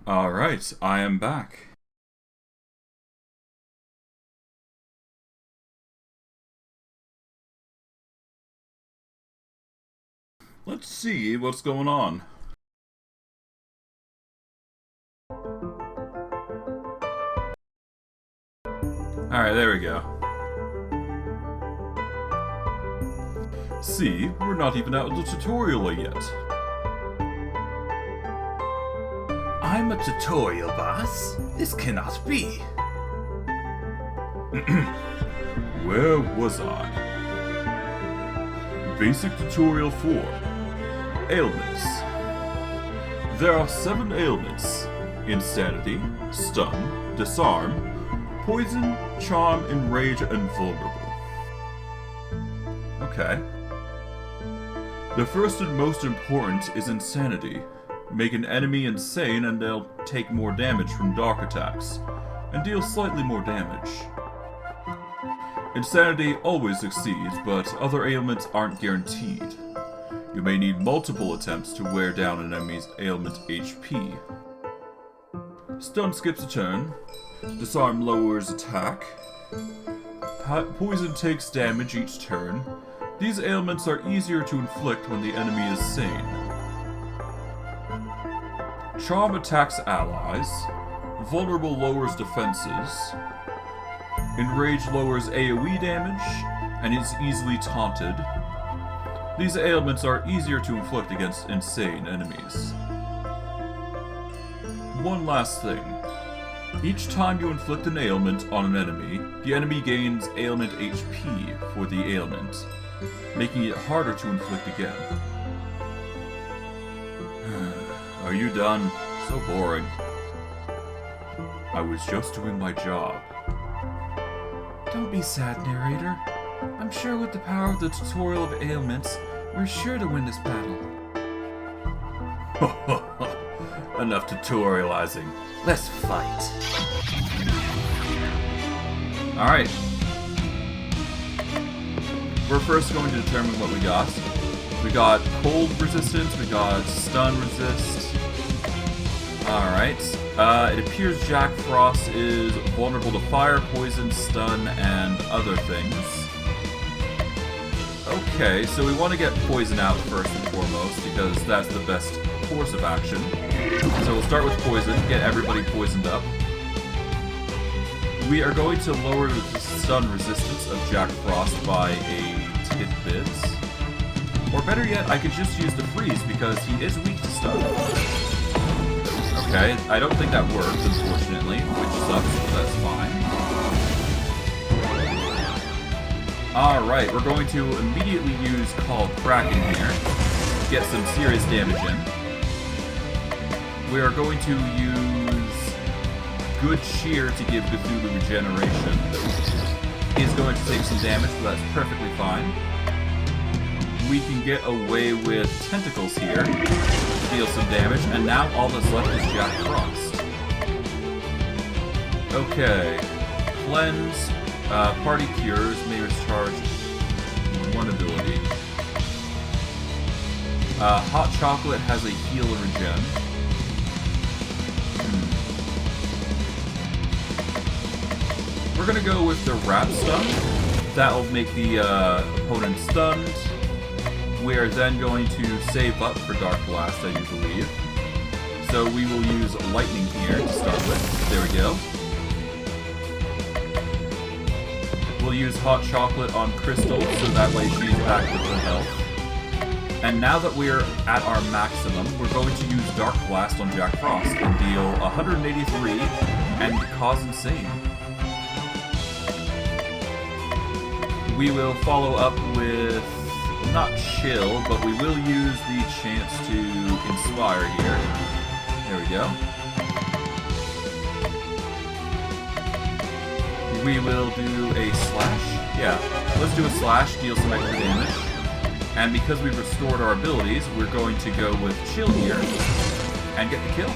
Alright, I am back. Let's see what's going on. Alright, there we go. See, we're not even out of the tutorial yet. I'm a tutorial boss? This cannot be. Where was I? Basic Tutorial 4. Ailments. There are 7 ailments. Insanity, Stun, Disarm, Poison, Charm, Enrage, and Vulnerable. Okay. The first and most important is Insanity. Make an enemy insane and they'll take more damage from dark attacks, and deal slightly more damage. Insanity always succeeds, but other ailments aren't guaranteed. You may need multiple attempts to wear down an enemy's ailment HP. Stun skips a turn. Disarm lowers attack. Poison takes damage each turn. These ailments are easier to inflict when the enemy is sane. Charm attacks allies. Vulnerable lowers defenses. Enrage lowers AoE damage, and is easily taunted. These ailments are easier to inflict against insane enemies. One last thing. Each time you inflict an ailment on an enemy, the enemy gains ailment HP for the ailment, making it harder to inflict again. Are you done? So boring. I was just doing my job. Don't be sad, narrator. I'm sure with the power of the tutorial of ailments, we're sure to win this battle. Enough tutorializing. Let's fight. Alright. We're first going to determine what we got. We got cold resistance, we got stun resist. Alright. It appears Jack Frost is vulnerable to fire, poison, stun, and other things. Okay, so we want to get poison out first and foremost, because that's the best course of action. So we'll start with poison, get everybody poisoned up. We are going to lower the stun resistance of Jack Frost by a tidbit. Or better yet, I could just use the freeze, because he is weak to stun. Okay, I don't think that works, unfortunately, which sucks, but that's fine. Alright, we're going to immediately use Call Kraken here, get some serious damage in. We are going to use Good Cheer to give Cthulhu regeneration. He's going to take some damage, but that's perfectly fine. We can get away with Tentacles here, deal some damage, and now all that's left is Jack Frost. Okay. Cleanse, Party Cures may recharge one ability. Hot Chocolate has a heal and regen. We're gonna go with the Rat Stun. That'll make the opponent stunned. We are then going to save up for Dark Blast, I do believe. So we will use Lightning here to start with. There we go. We'll use Hot Chocolate on Crystal, so that way she's back with her health. And now that we're at our maximum, we're going to use Dark Blast on Jack Frost and deal 183 and cause Insane. We will follow up with, not Chill, but we will use the chance to Inspire here. There we go. We will do a Slash. Yeah, let's do a Slash, deal some extra damage. And because we've restored our abilities, we're going to go with Chill here and get the kill.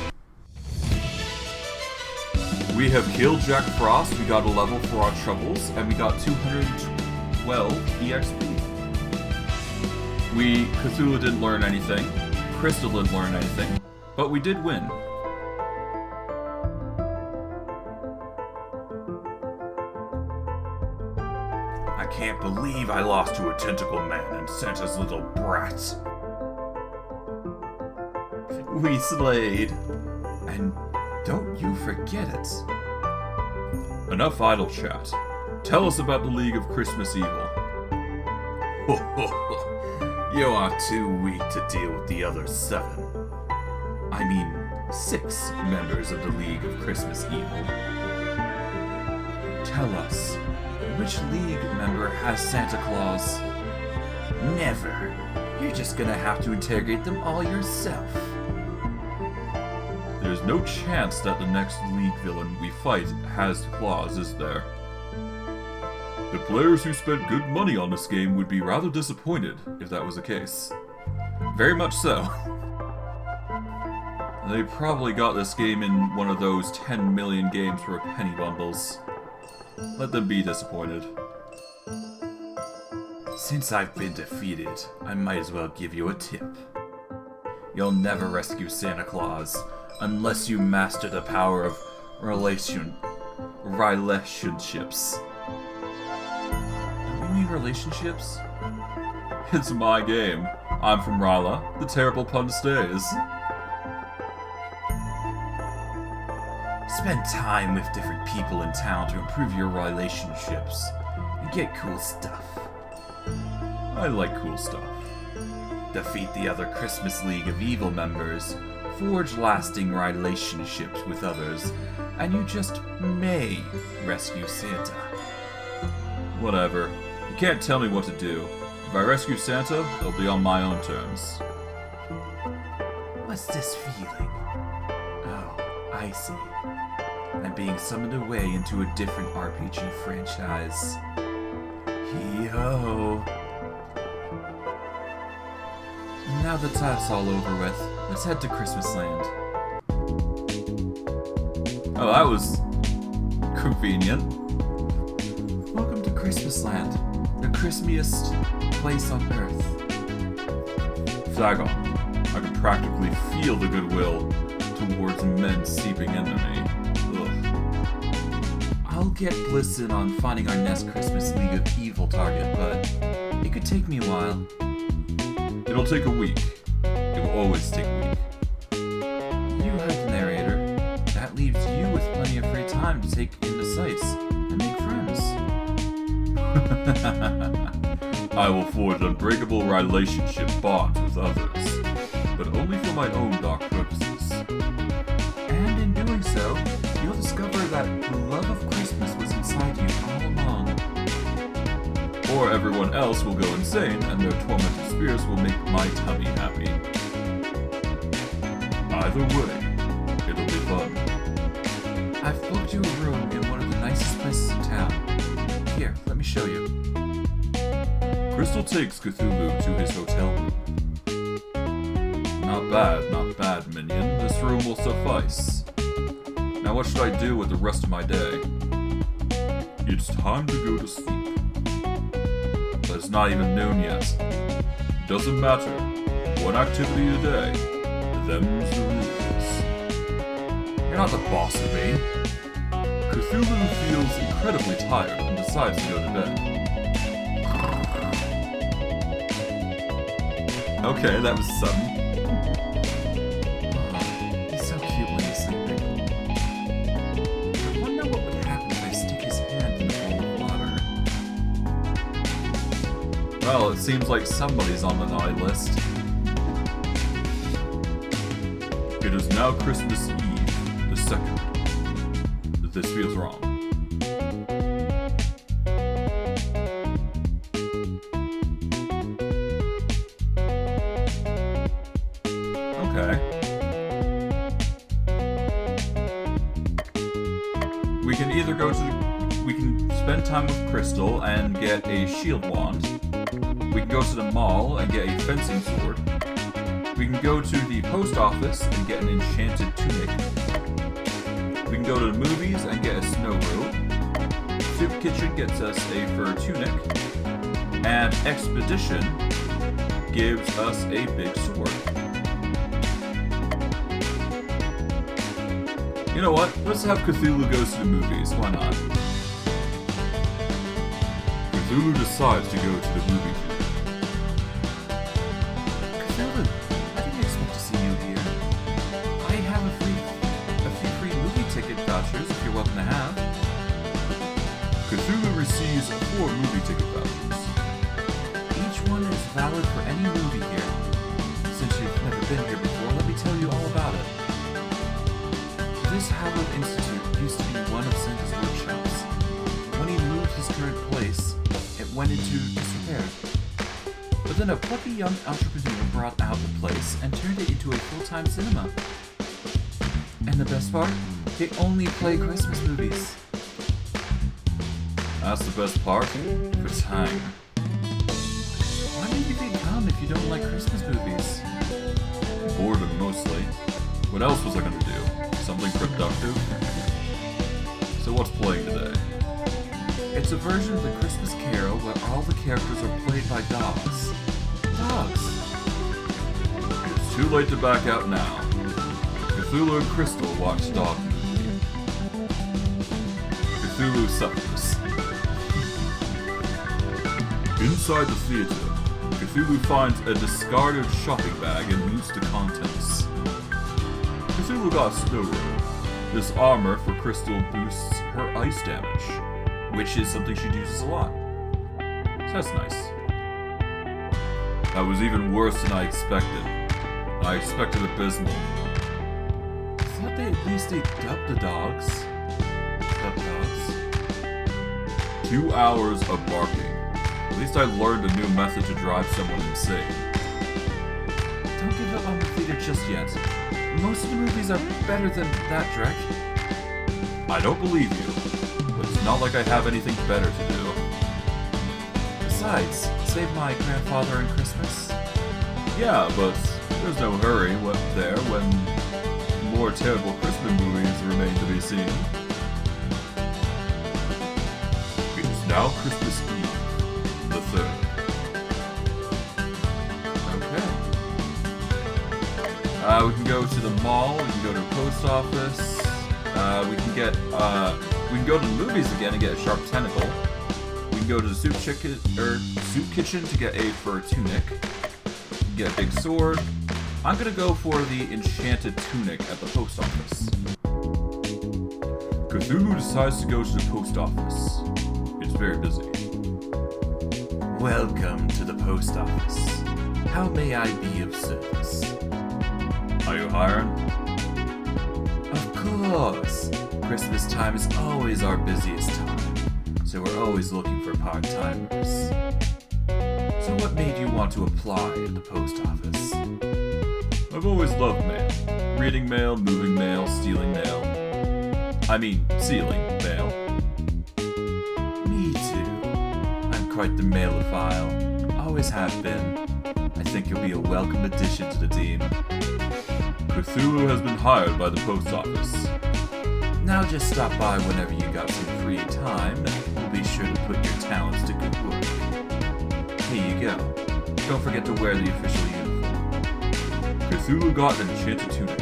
We have killed Jack Frost, we got a level for our troubles, and we got 212 EXP. Cthulhu didn't learn anything, Crystal didn't learn anything, but we did win. I can't believe I lost to a tentacle man and Santa's little brat. We slayed. And don't you forget it. Enough idle chat. Tell us about the League of Christmas Evil. You are too weak to deal with the other 7. I mean, 6 members of the League of Christmas Evil. Tell us, which League member has Santa Claus? Never. You're just gonna have to interrogate them all yourself. There's no chance that the next League villain we fight has Claus, is there? The players who spent good money on this game would be rather disappointed if that was the case. Very much so. They probably got this game in one of those 10 million games for penny bundles. Let them be disappointed. Since I've been defeated, I might as well give you a tip. You'll never rescue Santa Claus unless you master the power of relationships. You mean relationships? It's my game. I'm from Ryla. The terrible pun stays. Spend time with different people in town to improve your relationships and get cool stuff. I like cool stuff. Defeat the other Christmas League of Evil members, forge lasting relationships with others, and you just may rescue Santa. Whatever. You can't tell me what to do. If I rescue Santa, it'll be on my own terms. What's this feeling? Oh, I see. I'm being summoned away into a different RPG franchise. Hee-ho! Now that that's all over with, let's head to Christmas Land. Oh, that was convenient. Welcome to Christmas Land, the Christmiest place on Earth. Dagon, I can practically feel the goodwill towards men seeping into me. Ugh. I'll get Bliss in on finding our next Christmas League of Evil target, but it could take me a while. It'll take a week. It will always take a week. You have the narrator. That leaves you with plenty of free time to take in the sights and make friends. I will forge unbreakable relationship bonds with others, but only for my own dark purposes. And in doing so, you'll discover that the love of Christmas was inside you all along. Or everyone else will go insane and their tormented spirits will make my tummy happy. Either way, it'll be fun. I've booked you a room in one of the nicest places in town. Here, let me show you. Crystal takes Cthulhu to his hotel room. Not bad, minion. This room will suffice. Now what should I do with the rest of my day? It's time to go to sleep. But it's not even noon yet. Doesn't matter. One activity a day. Them's the rules. You're not the boss of me. Cthulhu feels incredibly tired and decides to go to bed. Okay, that was sudden. He's so cute when he's sleeping. I wonder what would happen if I stick his hand in a bowl of water. Well, it seems like somebody's on the naughty list. It is now Christmas Eve, the 2nd. This feels wrong. Okay. We can either we can spend time with Crystal and get a shield wand. We can go to the mall and get a fencing sword. We can go to the post office and get an enchanted tunic. We can go to the movies and get a snow robe. Soup Kitchen gets us a fur tunic. And Expedition gives us a big sword. You know what? Let's have Cthulhu goes to the movies. Why not? Cthulhu decides to go to the movie theater. Cthulhu, I didn't expect to see you here. I have a few free movie ticket vouchers if you're welcome to have. Cthulhu receives 4 movie ticket vouchers. Each one is valid for any movie here. Since you've never been here before, let me tell you all about it. This Hallowed Institute used to be one of Santa's workshops. When he moved his current place, it went into disrepair. But then a plucky young entrepreneur brought out the place and turned it into a full-time cinema. And the best part? They only play Christmas movies. That's the best part? For time. Why do you even come if you don't like Christmas movies? Boredom, mostly. What else was I gonna do? Something productive? So what's playing today? It's a version of the Christmas Carol where all the characters are played by dogs. Dogs! It's too late to back out now. Cthulhu and Crystal watch dog movie. Cthulhu suffers. Inside the theater, Cthulhu finds a discarded shopping bag and loots the contents. Cthulhu got a snow robe. This armor for Crystal boosts her ice damage, which is something she uses a lot. So that's nice. That was even worse than I expected. I expected abysmal. I thought they at least dubbed the dogs. Dubbed dogs. 2 hours of barking. At least I learned a new method to drive someone insane. Don't give up on the theater just yet. Most of the movies are better than that, Drek. I don't believe you, but it's not like I have anything better to do. Besides, save my grandfather and Christmas. Yeah, but there's no hurry there when more terrible Christmas movies remain to be seen. It is now Christmas Eve, the 3rd. Okay. We can go to the mall, we can go to the post office, we can go to the movies again and get a sharp tentacle. We can go to the soup kitchen to get a fur tunic. Get a big sword. I'm gonna go for the enchanted tunic at the post office. Cthulhu decides to go to the post office. It's very busy. Welcome to the post office. How may I be of service? Are you hiring? Of course. Christmas time is always our busiest time, so we're always looking for part-timers. So what made you want to apply at the post office? I've always loved mail. Reading mail, moving mail, stealing mail. Sealing mail. Me too. I'm quite the mailophile. Always have been. I think you'll be a welcome addition to the team. Cthulhu has been hired by the post office. Now just stop by whenever you got some free time, and we'll be sure to put your talents to good work. Here you go. Don't forget to wear the official uniform. Cthulhu got an enchanted tunic.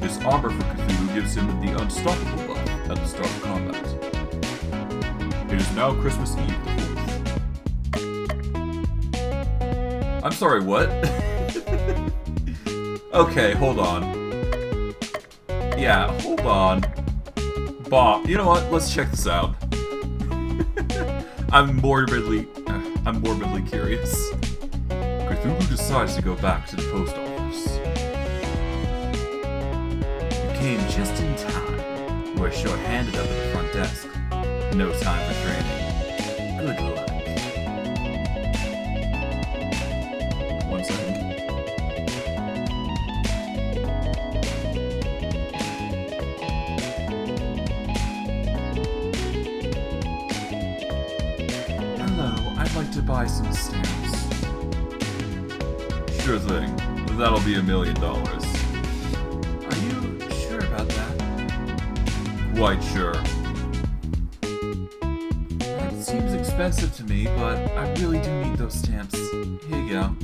This armor for Cthulhu gives him the unstoppable buff at the start of combat. It is now Christmas Eve the 4th. I'm sorry, what? Okay, hold on. Yeah, hold on. Bob, you know what? Let's check this out. I'm morbidly curious. Cthulhu decides to go back to the post office. You came just in time. We're short-handed up at the front desk. No time for training. Good luck. 1 second. Hello, I'd like to buy some stamps. Sure thing. That'll be $1 million. Are you sure about that? Quite sure. That seems expensive to me, but I really do need those stamps. Here you go.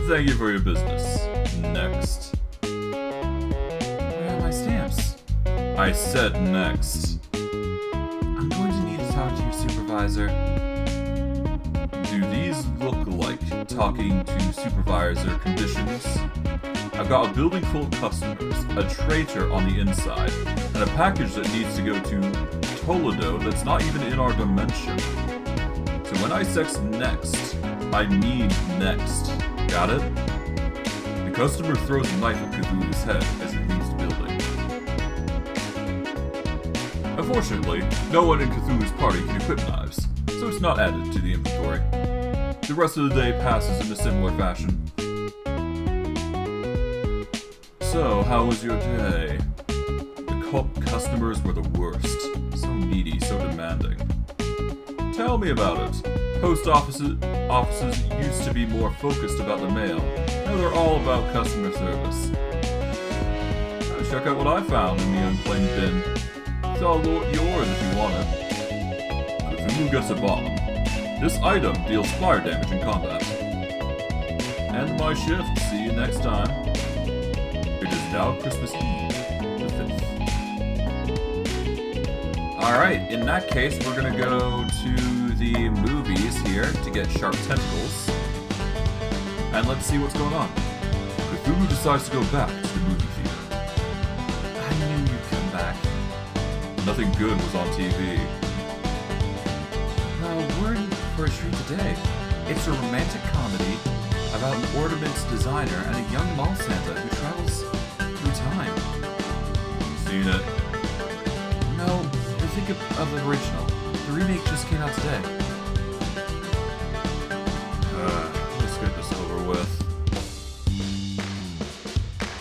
Thank you for your business. Next. Where are my stamps? I said next. I'm going to need to talk to your supervisor. these look like talking to supervisor conditions? I've got a building full of customers, a traitor on the inside, and a package that needs to go to Toledo that's not even in our dimension. So when I sex next, I mean next. Got it? The customer throws a knife at Cthulhu's head as he leaves the building. Unfortunately, no one in Cthulhu's party can equip knives, so it's not added to the inventory. The rest of the day passes in a similar fashion. So, how was your day? The customers were the worst. So needy, so demanding. Tell me about it. Post offices used to be more focused about the mail. Now they're all about customer service. Check out what I found in the unclaimed bin. It's all yours if you want it. Cthulhu gets a bomb. This item deals fire damage in combat. End my shift. See you next time. It is now Christmas Eve, the 5th. Alright, in that case, we're gonna go to the movies here to get sharp tentacles. And let's see what's going on. Cthulhu decides to go back to the movie theater. I knew you'd come back. Nothing good was on TV. Well, we're in for a treat today. It's a romantic comedy about an ornaments designer and a young mall Santa who travels through time. Seen it? No, think of the original. The remake just came out today. Let's get this over with.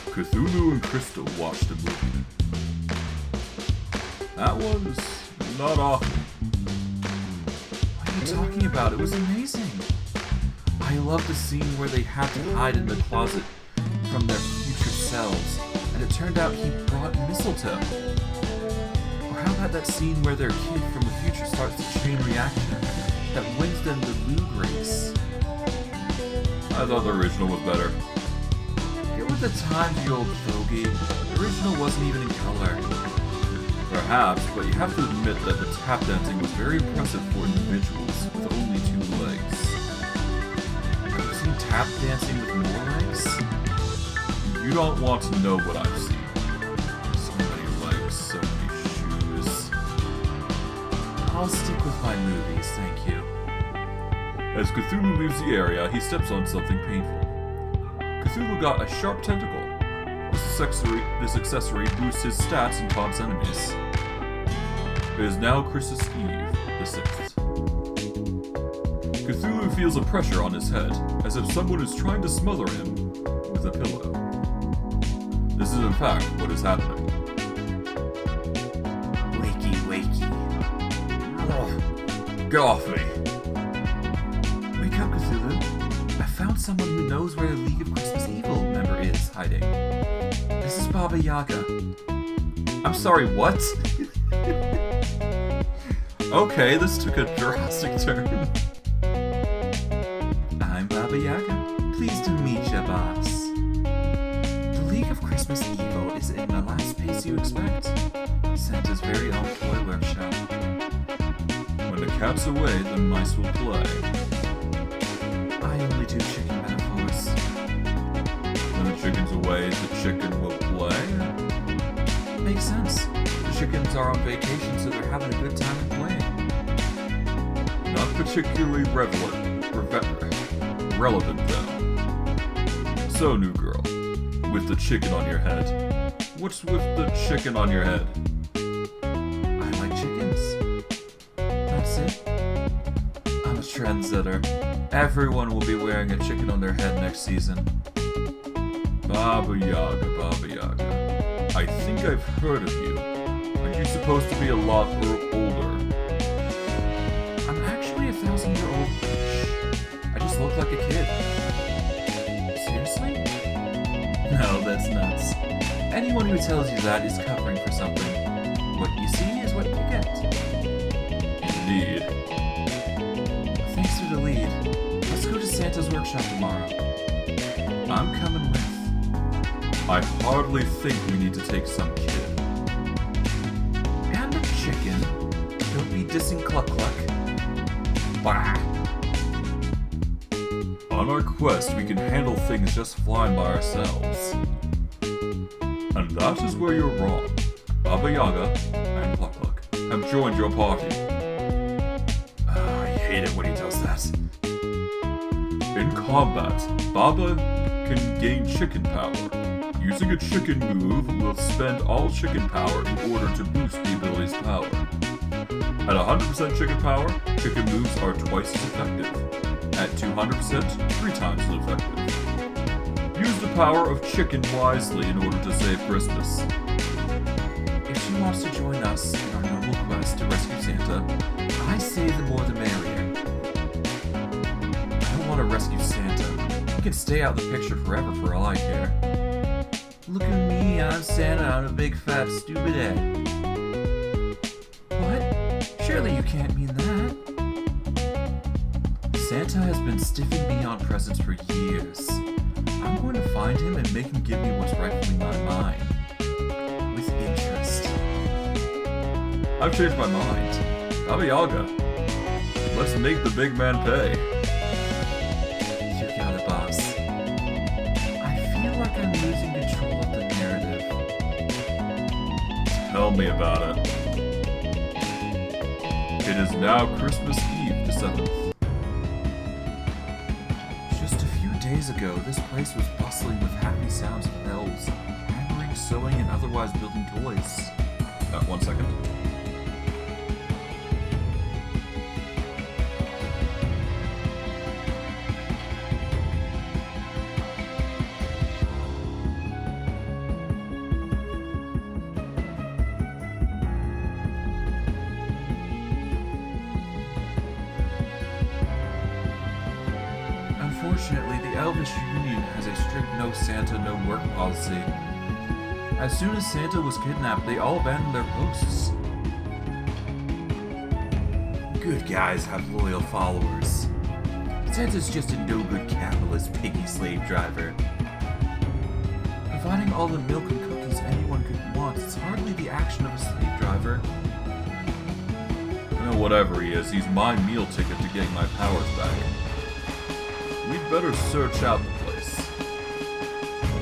Cthulhu and Crystal watched a movie. That was not awful. What are you talking about? It was amazing. I love the scene where they had to hide in the closet from their future selves, and it turned out he brought mistletoe. Or how about that scene where their kid from the future starts a chain reaction that wins them the loot race? I thought the original was better. Get with the times, you old fogey. The original wasn't even in color. Perhaps, but you have to admit that the tap dancing was very impressive for individuals with only 2 legs. Have you seen tap dancing with more legs? You don't want to know what I've seen. So many legs, so many shoes. I'll stick with my movies, thank you. As Cthulhu leaves the area, he steps on something painful. Cthulhu got a sharp tentacle. This accessory boosts his stats and taunts enemies. It is now Christmas Eve, the 6th. Cthulhu feels a pressure on his head, as if someone is trying to smother him with a pillow. This is in fact what is happening. Wakey, wakey. Oh, get off me! Wake up, Cthulhu. I found someone who knows where the League of Christmas Evil member is hiding. This is Baba Yaga. I'm sorry, what? Okay, this took a drastic turn. I'm Baba Yaga. Pleased to meet ya, boss. The League of Christmas Evil is in the last place you expect. Santa's very own toy workshop. When the cat's away, the mice will play. I only do chicken metaphors. When the chicken's away, the chicken will play? Makes sense. The chickens are on vacation, so they're having a good time and playing. Not particularly relevant, though. So, new girl, with the chicken on your head. What's with the chicken on your head? I like chickens. That's it. I'm a trendsetter. Everyone will be wearing a chicken on their head next season. Baba Yaga, Baba Yaga. I think I've heard of you. Are you supposed to be a lot older? I'm actually 1,000-year-old witch. I just look like a kid. Seriously? No, that's nuts. Anyone who tells you that is covering for something. What you see is what you get. Indeed. Thanks for the lead. Let's go to Santa's workshop tomorrow. I'm coming with. I hardly think we need to take some kid. And a chicken. Don't be dissing Cluck Cluck. Bah! On our quest, we can handle things just fine by ourselves. And that is where you're wrong. Baba Yaga and Puck Puck have joined your party. I hate it when he does that. In combat, Baba can gain chicken power. Using a chicken move will spend all chicken power in order to boost the ability's power. At 100% chicken power, chicken moves are twice as effective. At 200%, 3 times as effective. Use the power of chicken wisely in order to save Christmas. If she wants to join us in our noble quest to rescue Santa, I say the more the merrier. I don't want to rescue Santa. He can stay out of the picture forever for all I care. Look at me, I'm Santa, I'm a big fat stupid head. What? Surely you can't mean that. Santa has been stiffing me on presents for years. I'm going to find him and make him give me what's rightfully mine. With interest. I've changed my mind. Baba Yaga. Let's make the big man pay. You got it, boss. I feel like I'm losing control of the narrative. Tell me about it. It is now Christmas Eve, the 7th. Just a few days ago, this place was bustling with happy sounds of elves, hammering, sewing, and otherwise building toys. 1 second. Unfortunately, the Elvish Union has a strict no Santa, no work policy. As soon as Santa was kidnapped, they all abandoned their posts. Good guys have loyal followers. Santa's just a no-good capitalist piggy slave driver. Providing all the milk and cookies anyone could want is hardly the action of a slave driver. Whatever he is, he's my meal ticket to getting my powers back. We'd better search out the place.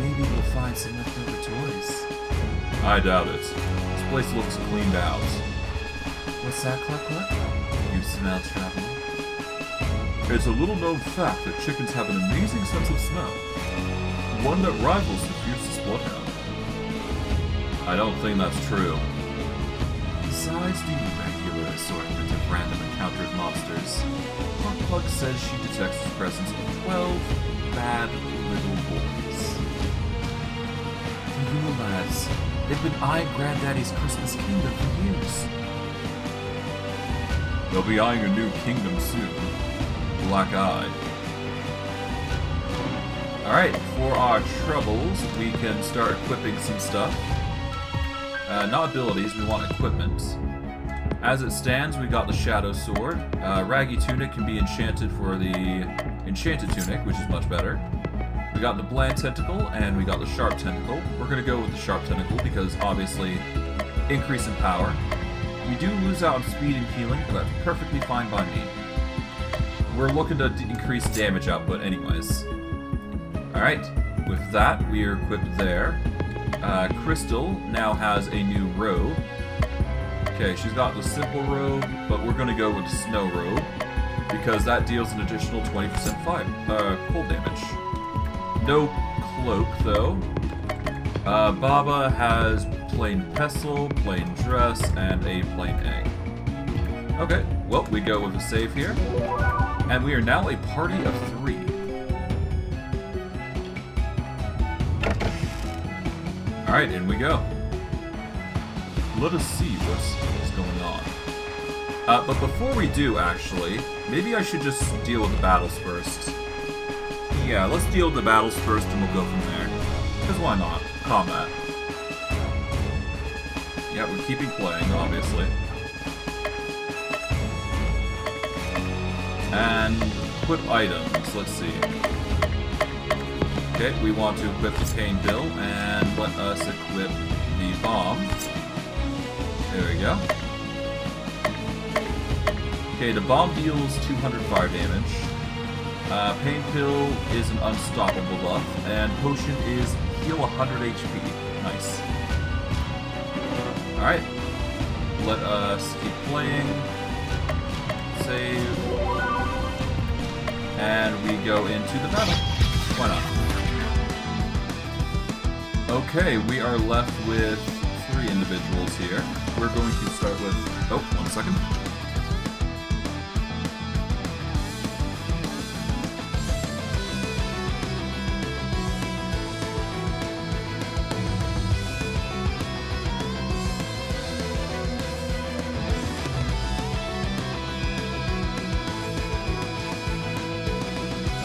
Maybe we'll find some leftover toys. I doubt it. This place looks cleaned out. What's that, Cluck Cluck? You smell trouble? It's a little known fact that chickens have an amazing sense of smell. One that rivals the fiercest bloodhound. I don't think that's true. Besides the regular assortment of random encountered monsters, Cluck Cluck says she detects the presence of 12 bad little boys. The Yule Lads. They've been eyeing Granddaddy's Christmas kingdom for years. They'll be eyeing a new kingdom soon. Black-eyed. Alright, for our troubles, we can start equipping some stuff. Not abilities, we want equipment. As it stands, we got the Shadow Sword. Raggy Tunic can be enchanted for the Enchanted Tunic, which is much better. We got the Bland Tentacle, and we got the Sharp Tentacle. We're going to go with the Sharp Tentacle because, obviously, increase in power. We do lose out on speed and healing, but that's perfectly fine by me. We're looking to increase damage output anyways. Alright, with that, we are equipped there. Crystal now has a new robe. Okay, she's got the simple robe, but we're going to go with the snow robe, because that deals an additional 20% cold damage. No cloak, though. Baba has plain pestle, plain dress, and a plain egg. Okay, well, we go with a save here. And we are now a party of 3. Alright, in we go. Let us see what's going on. But before we do, actually, maybe I should just deal with the battles first. Yeah, let's deal with the battles first and we'll go from there. Because why not? Combat. Yeah, we're keeping playing, obviously. And equip items, let's see. Okay, we want to equip the Cane Bill, and let us equip the bomb. There we go. Okay, the bomb deals 200 fire damage. Pain Pill is an unstoppable buff, and Potion is heal 100 HP. Nice. Alright. Let us keep playing. Save. And we go into the battle. Why not? Okay, we are left with 3 individuals here. We're going to start with... Oh, 1 second.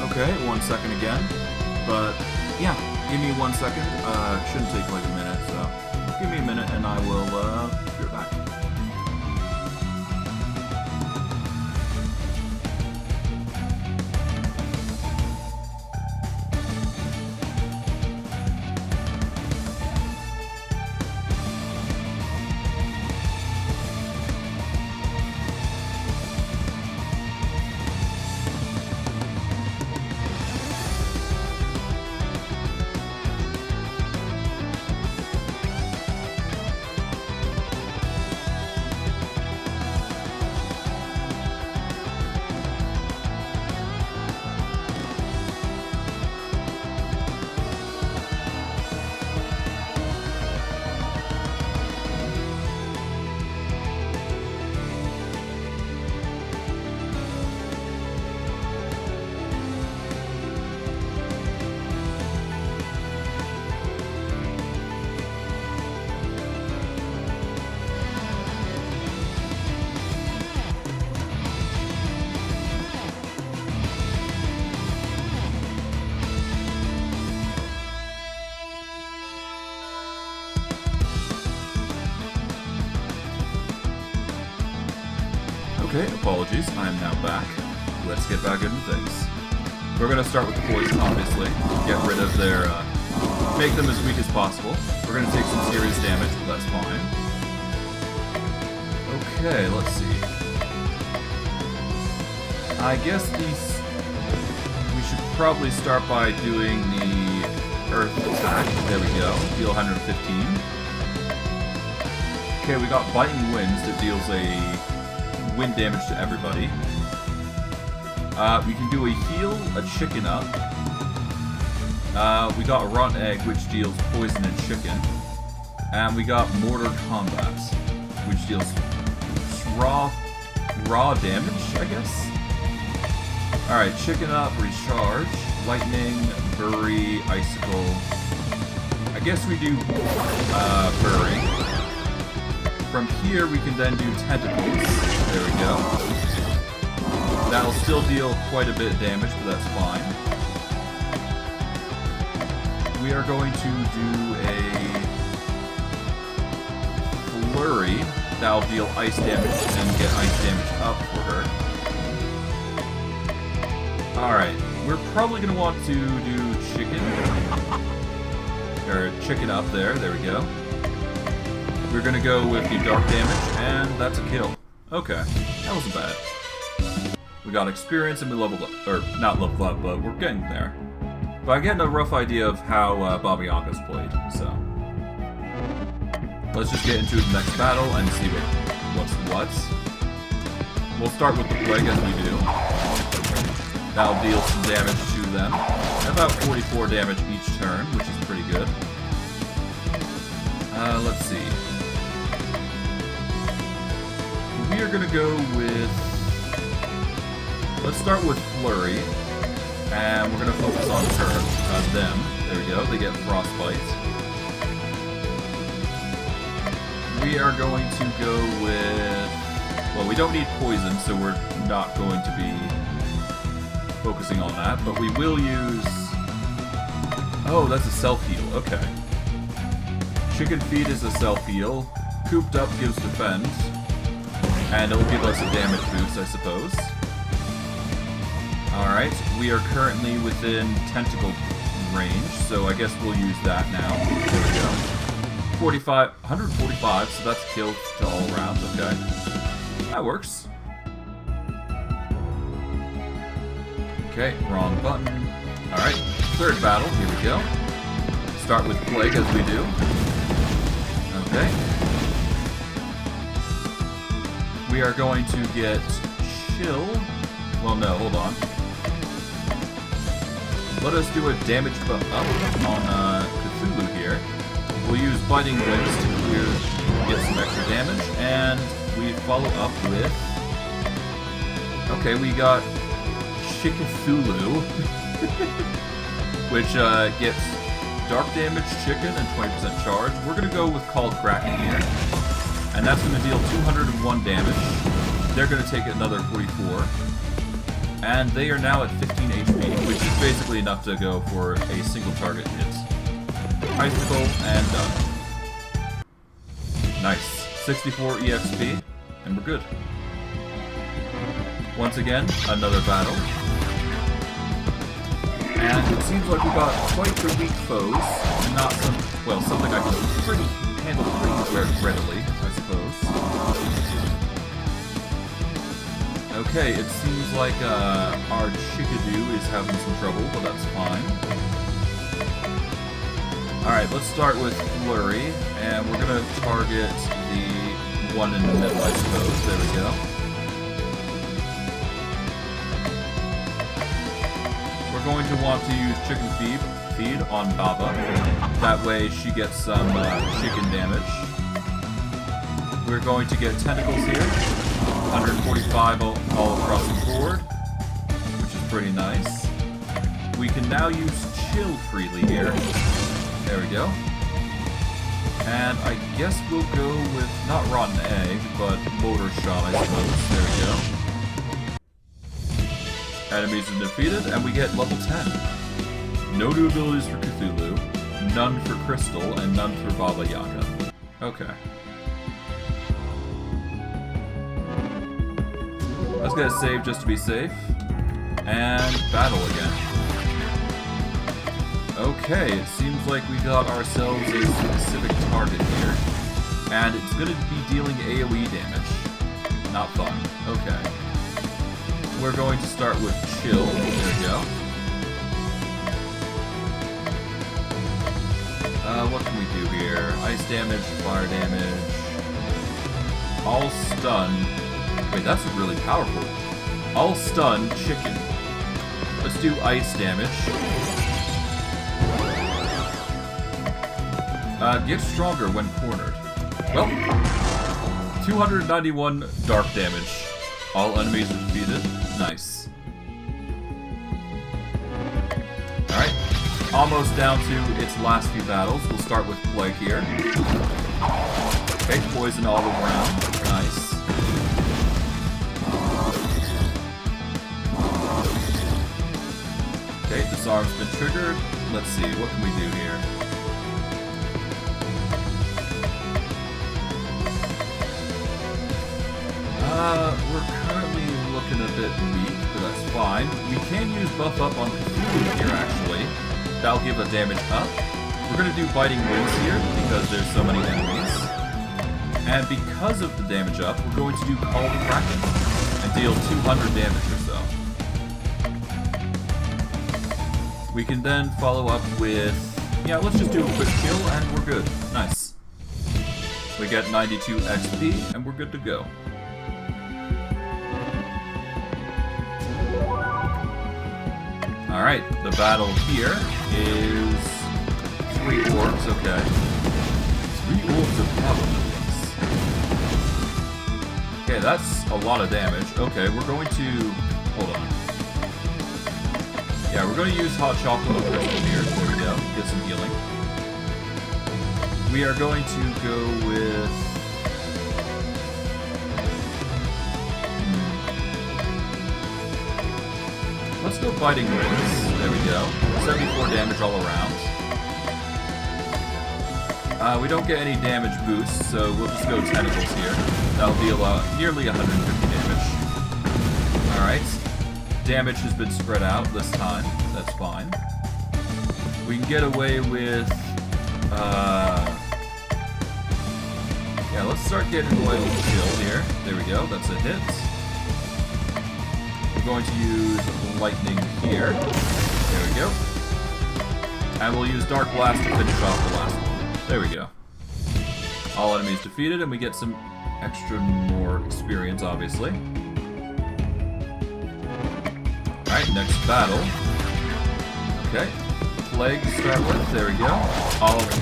Okay, 1 second again. But, yeah, give me 1 second. Shouldn't take like a minute, so give me a minute and I will be right back. Okay, apologies, I am now back. Let's get back into things. We're gonna start with the poison, obviously. Get rid of their, make them as weak as possible. We're gonna take some serious damage, but that's fine. Okay, let's see. I guess we should probably start by doing the Earth attack. There we go, deal 115. Okay, we got Biting Winds that deals a wind damage to everybody. We can do a heal, a chicken up. We got a rotten egg, which deals poison and chicken. And we got mortar combat, which deals raw damage, I guess. Alright, chicken up, recharge, lightning, bury, icicle. I guess we do bury. From here, we can then do tentacles. There we go. That'll still deal quite a bit of damage, but that's fine. We are going to do a flurry. That'll deal ice damage and get ice damage up for her. Alright, we're probably going to want to do chicken. Or chicken up there we go. We're going to go with the dark damage, and that's a kill. Okay, that wasn't bad. We got experience and we leveled up. Or, not leveled up, but we're getting there. But I'm getting a rough idea of how Baba Yaga's played, so. Let's just get into the next battle and see what's what. We'll start with the plague as we do. That'll deal some damage to them. About 44 damage each turn, which is pretty good. Let's see. We are gonna go with... Let's start with Flurry. And we're gonna focus on them. There we go, they get Frostbite. We are going to go with... Well, we don't need poison, so we're not going to be focusing on that, but we will use... Oh, that's a self-heal, okay. Chicken Feed is a self-heal. Cooped Up gives defense. And it'll give us a damage boost, I suppose. Alright, we are currently within tentacle range, so I guess we'll use that now. There we go. 145, so that's a kill to all rounds, okay. That works. Okay, wrong button. Alright, third battle, here we go. Start with Plague as we do. Okay. We are going to get Chill. Well, no, hold on. Let us do a damage buff up on Cthulhu here. We'll use Biting Winds to get some extra damage, and we follow up with... Okay, we got Cthulhu, which gets Dark Damage, Chicken, and 20% charge. We're going to go with Called Kraken here, and that's going to deal 201 damage. They're going to take another 44. And they are now at 15 HP, which is basically enough to go for a single target hit. Icicle, and done. Nice. 64 EXP, and we're good. Once again, another battle. And it seems like we got quite the weak foes, and not some, well, something I can handle pretty readily, I suppose. Okay, it seems like our Chickadoo is having some trouble, but that's fine. Alright, let's start with Flurry, and we're going to target the one in the middle, I suppose. There we go. We're going to want to use Chicken Feed on Baba. That way she gets some chicken damage. We're going to get Tentacles here. 145 all across the board, which is pretty nice. We can now use Chill freely here. There we go. And I guess we'll go with, not Rotten Egg, but Motor Shot, I suppose. There we go. Enemies are defeated, and we get level 10. No new abilities for Cthulhu, none for Crystal, and none for Baba Yaga. Okay. Let's get a save just to be safe. And battle again. Okay, it seems like we got ourselves a specific target here. And it's going to be dealing AoE damage. Not fun. Okay. We're going to start with Chill. There we go. What can we do here? Ice damage, fire damage. All stun. Wait, that's really powerful. All stun, chicken. Let's do ice damage. Get stronger when cornered. Well, 291 dark damage. All enemies are defeated. Nice. Alright. Almost down to its last few battles. We'll start with Plague here. Okay, poison all around. Nice. Okay, disarm's been triggered. Let's see, what can we do here? We're currently looking a bit weak, but that's fine. We can use buff up on Cthulhu here, actually. That'll give a damage up. We're going to do Biting Winds here, because there's so many enemies. And because of the damage up, we're going to do Call the Kraken, and deal 200 damage or so. We can then follow up with... Yeah, let's just do a quick kill, and we're good. Nice. We get 92 XP, and we're good to go. Alright, the battle here is 3 orbs, okay. 3 orbs of goblins. Okay, that's a lot of damage. Okay, we're going to... Hold on. Yeah, we're going to use Hot Chocolate on Crystal here. There we go. Get some healing. We are going to go with... Let's go Biting Winds. There we go. 74 damage all around. We don't get any damage boosts, so we'll just go Tentacles here. That'll deal nearly 150 damage. Alright. Damage has been spread out this time. That's fine. We can get away with... Yeah, let's start getting away with the kill here. There we go. That's a hit. going to use lightning here. There we go. And we'll use Dark Blast to finish off the last one. There we go. All enemies defeated, and we get some extra more experience, obviously. Alright, next battle. Okay. Plague to start with. There we go.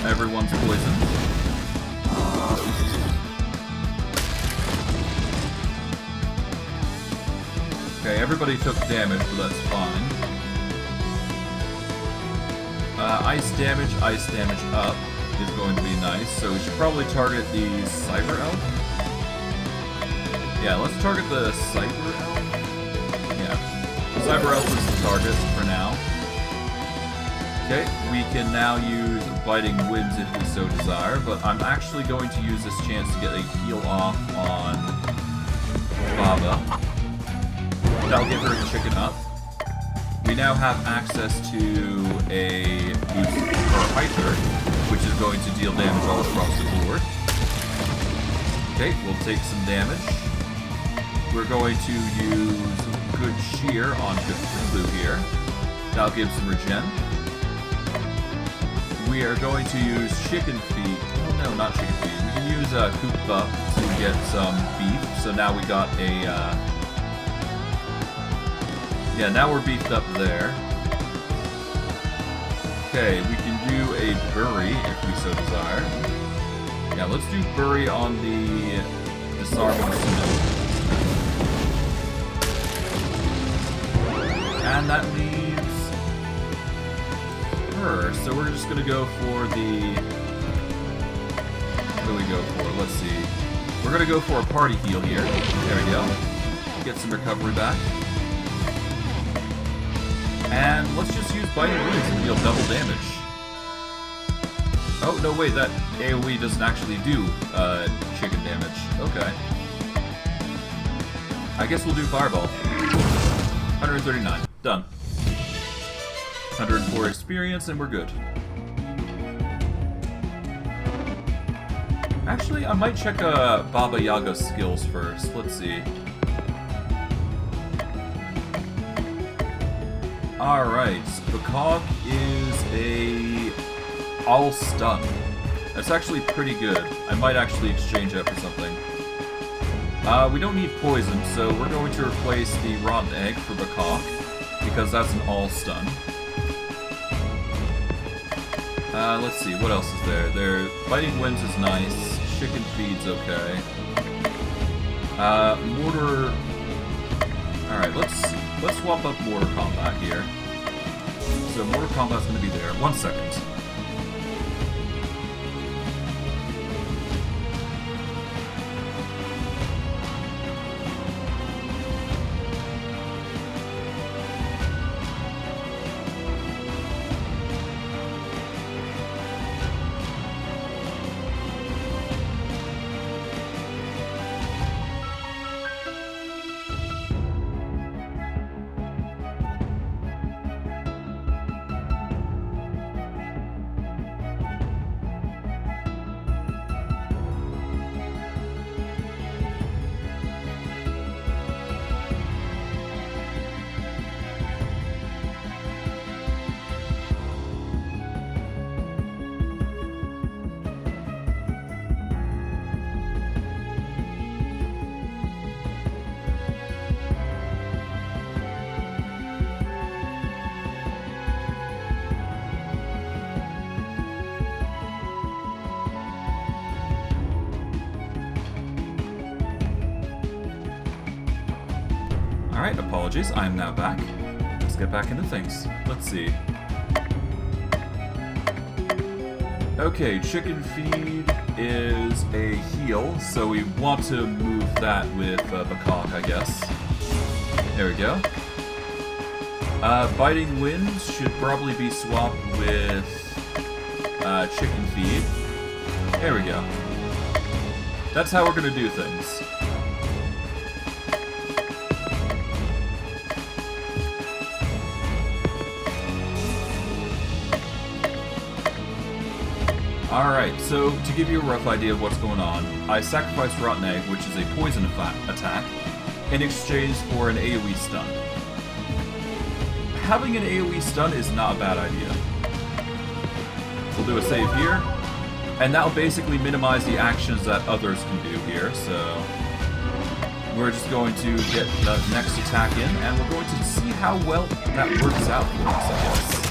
Everyone's poisoned. Okay, everybody took damage, but that's fine. Ice damage up is going to be nice, so we should probably target the Cyber Elf. Yeah, let's target the Cyber Elf. Yeah, the Cyber Elf is the target for now. Okay, we can now use Biting Winds if we so desire, but I'm actually going to use this chance to get a heal off on Baba. That'll give her a chicken up. We now have access to a boost for Hyther, which is going to deal damage all across the board. Okay, we'll take some damage. We're going to use Good Cheer on Cthulhu here. That'll give some regen. We are going to use Chicken Feet. Oh, no, not Chicken Feet. We can use Koopa to get some beef. So now we got a... yeah, now we're beefed up there. Okay, we can do a Bury if we so desire. Yeah, let's do Bury on the Disarming Snow. And that leaves her. So we're just gonna go for the... what do we go for? Let's see. We're gonna go for a party heal here. There we go. Get some recovery back. And let's just use Biting Winds and deal double damage. Oh, no, wait, that AoE doesn't actually do chicken damage. Okay. I guess we'll do Fireball. 139. Done. 104 experience, and we're good. Actually, I might check Baba Yaga's skills first. Let's see. Alright, Bakog is a all stun. That's actually pretty good. I might actually exchange that for something. We don't need poison, so we're going to replace the rotten egg for Bakog, because that's an all stun. Let's see, what else is there? Biting Winds is nice. Chicken Feed's okay. Mortar... Alright, let's swap up Mortar Combat here. So Mortar Combat's going to be there. 1 second. Alright, apologies, I am now back. Let's get back into things. Let's see. Okay, Chicken Feed is a heal, so we want to move that with Bakog, I guess. There we go. Biting Winds should probably be swapped with Chicken Feed. There we go. That's how we're gonna do things. Alright, so to give you a rough idea of what's going on, I sacrificed Rotten Egg, which is a poison attack, in exchange for an AoE stun. having an AoE stun is not a bad idea. We'll do a save here, and that'll basically minimize the actions that others can do here, so we're just going to get the next attack in, and we're going to see how well that works out for us, I guess.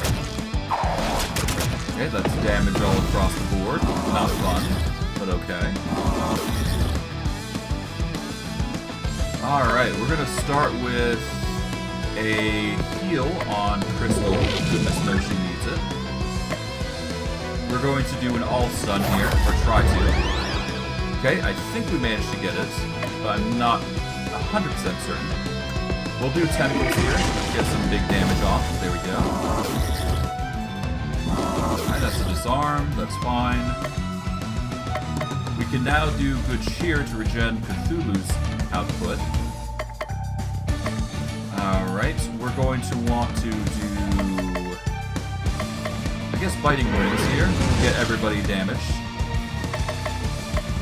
Okay, that's damage all across the board. Not fun, but okay. Alright, we're going to start with a heal on Crystal. Goodness knows she needs it. We're going to do an all-stun here, or try to. Okay, I think we managed to get it, but I'm not 100% certain. We'll do tentacles here, get some big damage off. There we go. Alright, that's a disarm, that's fine. We can now do good cheer to regen Cthulhu's output. Alright, we're going to want to do, I guess, biting wounds here, get everybody damaged.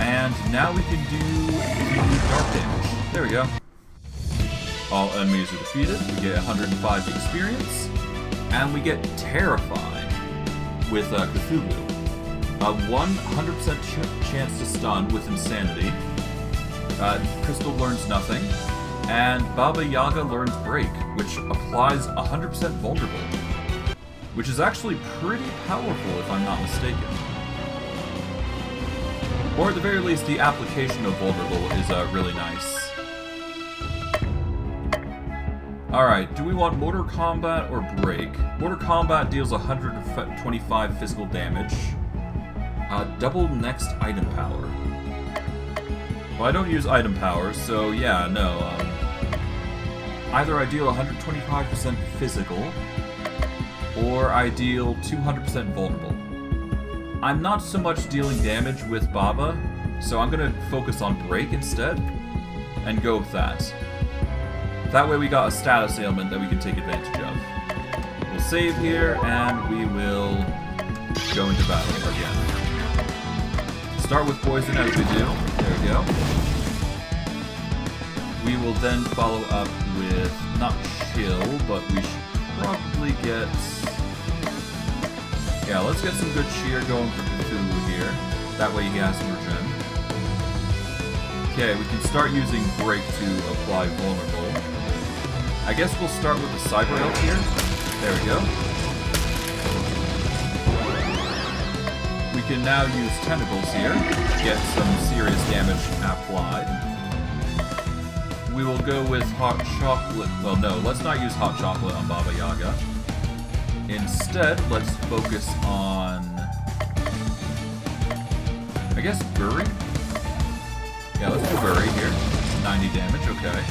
And now we can do dark damage. There we go. All enemies are defeated, we get 105 experience, and we get Terrify with Cthulhu. A 100% chance to stun with Insanity. Crystal learns nothing. And Baba Yaga learns Break, which applies 100% vulnerable. Which is actually pretty powerful if I'm not mistaken. Or at the very least, the application of vulnerable is really nice. Alright, do we want Mortar Combat or Break? Mortar Combat deals 125 physical damage. Double next item power. Well, I don't use item powers, so yeah, no. Either I deal 125% physical, or I deal 200% vulnerable. I'm not so much dealing damage with Baba, so I'm going to focus on Break instead, and go with that. That way we got a status ailment that we can take advantage of. We'll save here, and we will go into battle again. Start with poison as we do. There we go. We will then follow up with, not chill, but we should probably get... Yeah, let's get some good cheer going for Cthulhu here. That way he has some regen. Okay, we can start using Break to apply vulnerable. I guess we'll start with the Cyber Elf here. There we go. We can now use Tentacles here, get some serious damage applied. We will go with Hot Chocolate. Well, no, let's not use Hot Chocolate on Baba Yaga. Instead, let's focus on, I guess, Bury? Yeah, let's do Bury here. 90 damage, okay.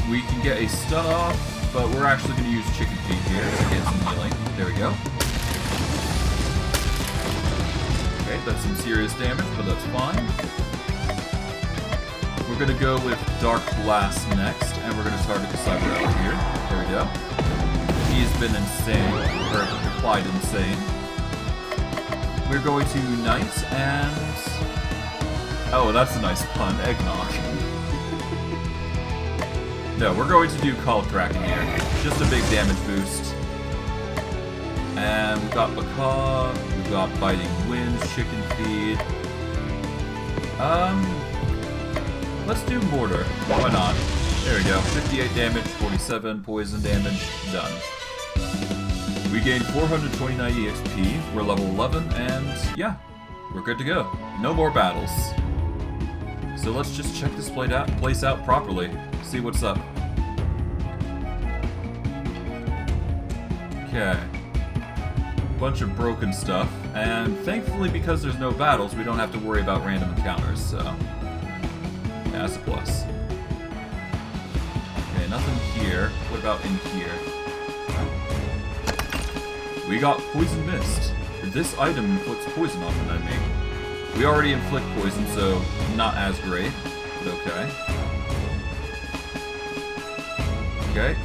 We can get a stun off, but we're actually going to use Chicken Feet here to get some healing. There we go. Okay, that's some serious damage, but that's fine. We're going to go with Dark Blast next, and we're going to target the Cyber Elf here. There we go. He's been insane, or applied insane. We're going to Unite, and... Oh, that's a nice pun. Eggnog. No, we're going to do Call Kraken here. Just a big damage boost. And we've got Macaw, we've got Biting Winds, Chicken Feed. Let's do Mortar. Why not? There we go. 58 damage, 47 poison damage. Done. We gained 429 EXP. We're level 11, and yeah, we're good to go. No more battles. So let's just check this place out properly. See what's up. Okay. Bunch of broken stuff, and thankfully because there's no battles, we don't have to worry about random encounters, so yeah, that's a plus. Okay, nothing here. What about in here? We got Poison Mist. This item inflicts poison on an enemy. We already inflict poison, so not as great, but okay. Okay.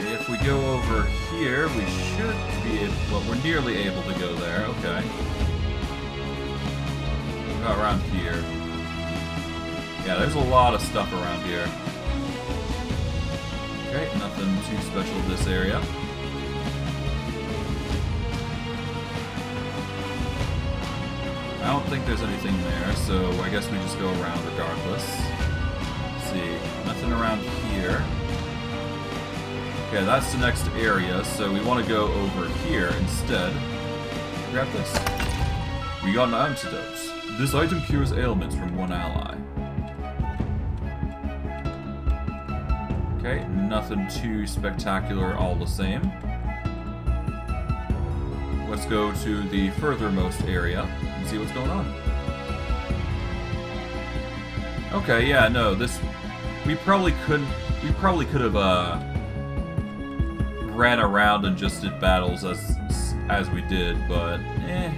If we go over here, we should be able, well, we're nearly able to go there, okay. What about around here? Yeah, there's a lot of stuff around here. Okay, nothing too special in this area. I don't think there's anything there, so I guess we just go around regardless. Let's see, nothing around here. Okay, that's the next area, so we want to go over here instead. Grab this. We got an antidote. This item cures ailments from one ally. Okay, nothing too spectacular, all the same. Let's go to the furthermost area and see what's going on. Okay, yeah, no, this... We probably could have, ran around and just did battles as we did, but, eh.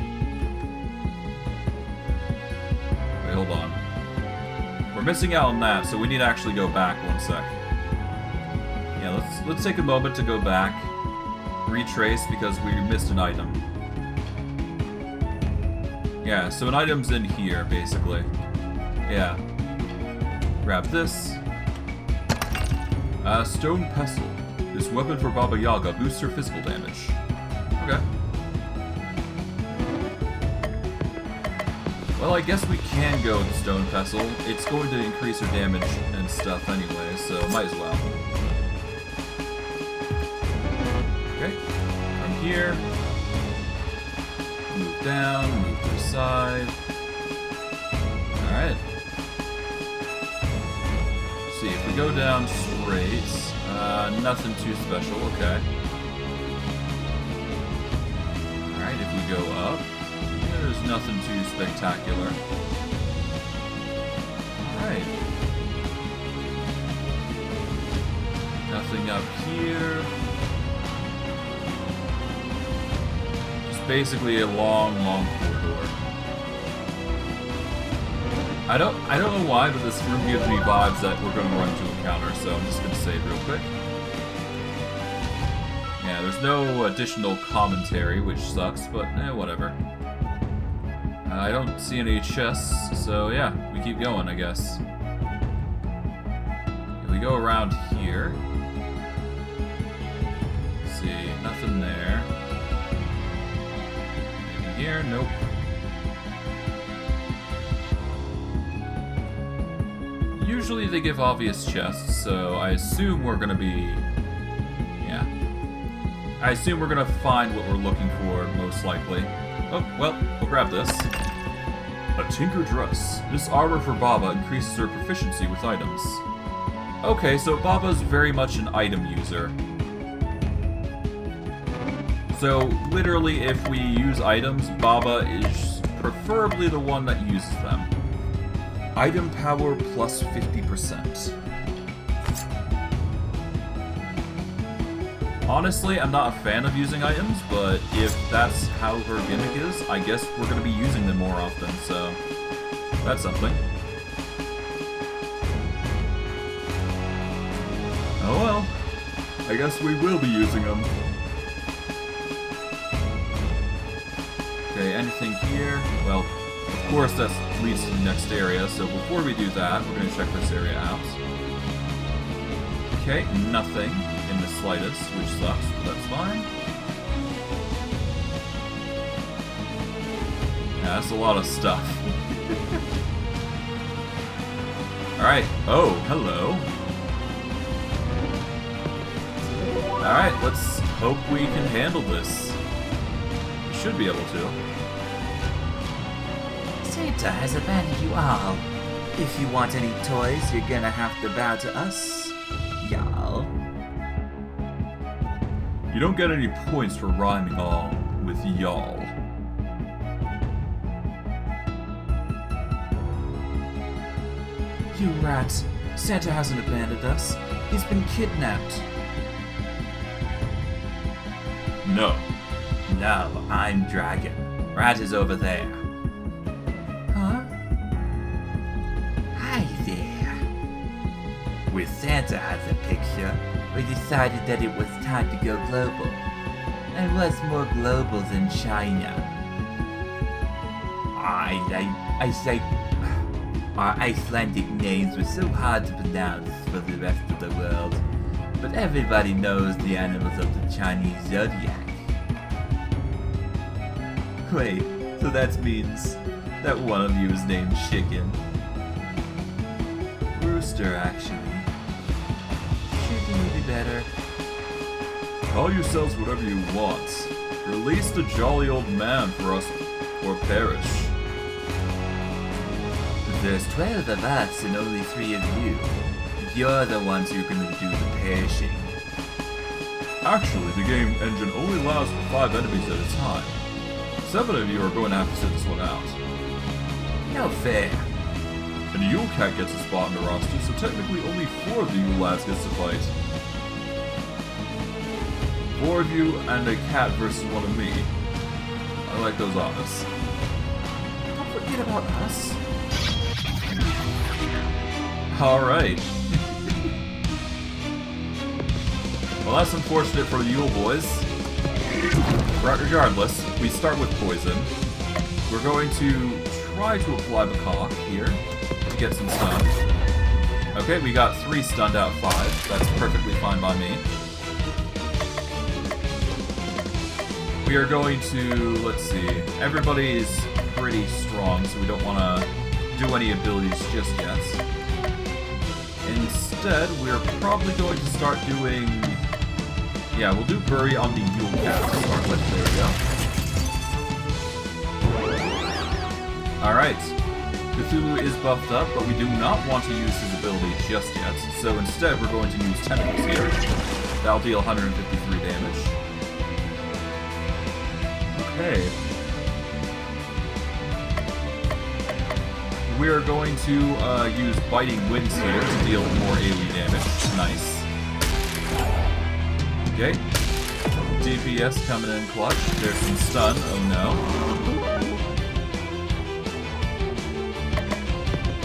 Wait, hold on. We're missing out on that, so we need to actually go back one sec. Yeah, let's take a moment to go back, retrace, because we missed an item. Yeah, so an item's in here, basically. Yeah. Grab this. Stone Pestle. This weapon for Baba Yaga boosts her physical damage. Okay. Well, I guess we can go with the Stone Pestle. It's going to increase her damage and stuff anyway, so might as well. Okay. From here. Move down, move to the side. Alright. See, if we go down straight, nothing too special, okay. Alright, if we go up, there's nothing too spectacular. Alright. Nothing up here. Just basically a long, long corridor. I don't know why, but this room gives me vibes that we're going to run into a counter, so I'm just going to save real quick. Yeah, there's no additional commentary, which sucks, but whatever. I don't see any chests, so yeah, we keep going, I guess. If we go around here. Let's see, nothing there. Anything here? Nope. Usually they give obvious chests, so I assume we're gonna be... yeah. I assume we're gonna find what we're looking for, most likely. Oh, well, we'll grab this. A Tinker Dress. This armor for Baba increases her proficiency with items. Okay, so Baba's very much an item user. So, literally, if we use items, Baba is preferably the one that uses them. Item power plus 50%. Honestly, I'm not a fan of using items, but if that's how her gimmick is, I guess we're going to be using them more often, so that's something. Oh well, I guess we will be using them. Okay, anything here? Well, of course that leads to the next area, so before we do that, we're going to check this area out. Okay, nothing in the slightest, which sucks, but that's fine. Yeah, that's a lot of stuff. Alright, oh, hello. Alright, let's hope we can handle this. We should be able to. Santa has abandoned you all. If you want any toys, you're gonna have to bow to us, y'all. You don't get any points for rhyming all with y'all. You rats. Santa hasn't abandoned us. He's been kidnapped. No. No, I'm Dragon. Rat is over there. Huh? Hi there. With Santa as a picture, we decided that it was time to go global. And what's more global than China? Our Icelandic names were so hard to pronounce for the rest of the world. but everybody knows the animals of the Chinese zodiac. Wait, so that means that one of you is named Chicken? Rooster, actually. Chicken would be better. Call yourselves whatever you want. Release the jolly old man for us, or perish. There's 12 of us and only 3 of you. You're the ones who are going to do the perishing. Actually, the game engine only allows for 5 enemies at a time. 7 of you are going to have to sit this one out. No fair. And the Yule Cat gets a spot in the roster, so technically only 4 of the Yule Lads gets to fight. 4 of you and a cat versus 1 of me. I like those odds. Don't forget about us. Alright. Well, that's unfortunate for the Yule boys. Regardless, we start with poison. We're going to try to apply Macaque here to get some stun. Okay, we got 3 stunned out of 5. That's perfectly fine by me. We are going to, let's see, everybody's pretty strong, so we don't want to do any abilities just yet. Instead, we're probably going to start doing... Yeah, we'll do Bury on the Yule Cat to start with. There we go. Alright. Cthulhu is buffed up, but we do not want to use his ability just yet. So instead, we're going to use Tentacles here. That'll deal 153 damage. Okay. We're going to use Biting Winds here to deal more AoE damage. Nice. Okay. DPS coming in clutch. There's some stun. Oh no.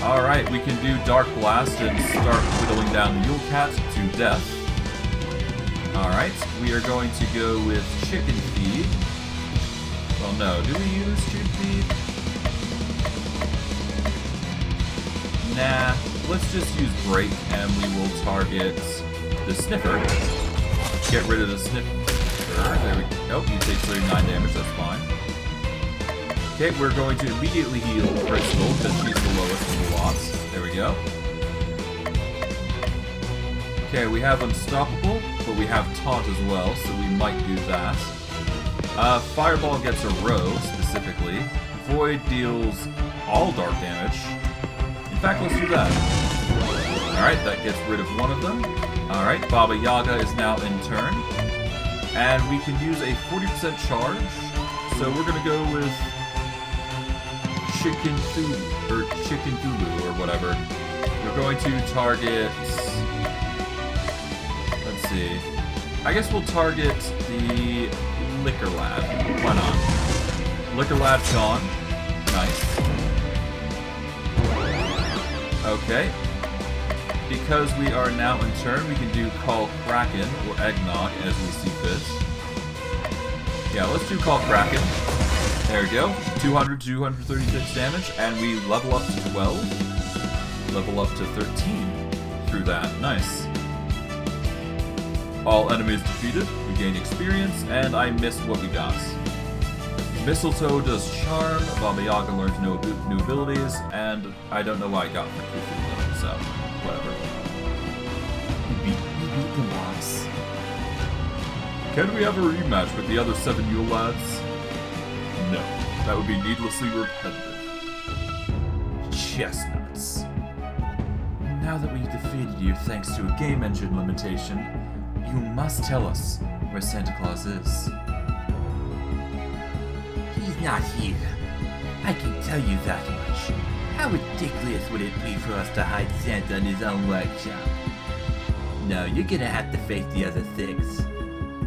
Alright, we can do Dark Blast and start whittling down the Yule Cat to death. Alright, we are going to go with Chicken Feed. Well, no. Do we use Chicken Feed? Nah. Let's just use Break, and we will target the Sniffer. Get rid of the Sniffer. There we go. Nope, you take 39 damage. That's fine. Okay, we're going to immediately heal Crystal, because she's the lowest in the lots. There we go. Okay, we have Unstoppable, but we have Taunt as well, so we might do that. Fireball gets a row, specifically. Void deals all dark damage. In fact, let's do that. Alright, that gets rid of one of them. Alright, Baba Yaga is now in turn. And we can use a 40% charge. So we're going to go with Chicken Cthulhu, or whatever. We're going to target... Let's see. I guess we'll target the Liquor Lad. Why not? Liquor Lad's gone. Nice. Okay. Because we are now in turn, we can do Call Kraken or Eggnog as we see fit. Yeah, let's do Call Kraken. There we go. 200 to 236 damage, and we level up to 12. Level up to 13 through that. Nice. All enemies defeated, we gain experience, and I missed what we got. Mistletoe does Charm, Baba Yaga learns new abilities, and I don't know why I got for Cthulhu, so whatever. We beat the boss. Can we have a rematch with the other 7 Yule Lads? No, that would be needlessly repetitive. Chestnuts. Now that we've defeated you thanks to a game engine limitation, you must tell us where Santa Claus is. He's not here. I can tell you that much. How ridiculous would it be for us to hide Santa in his own workshop? No, you're gonna have to face the other 6.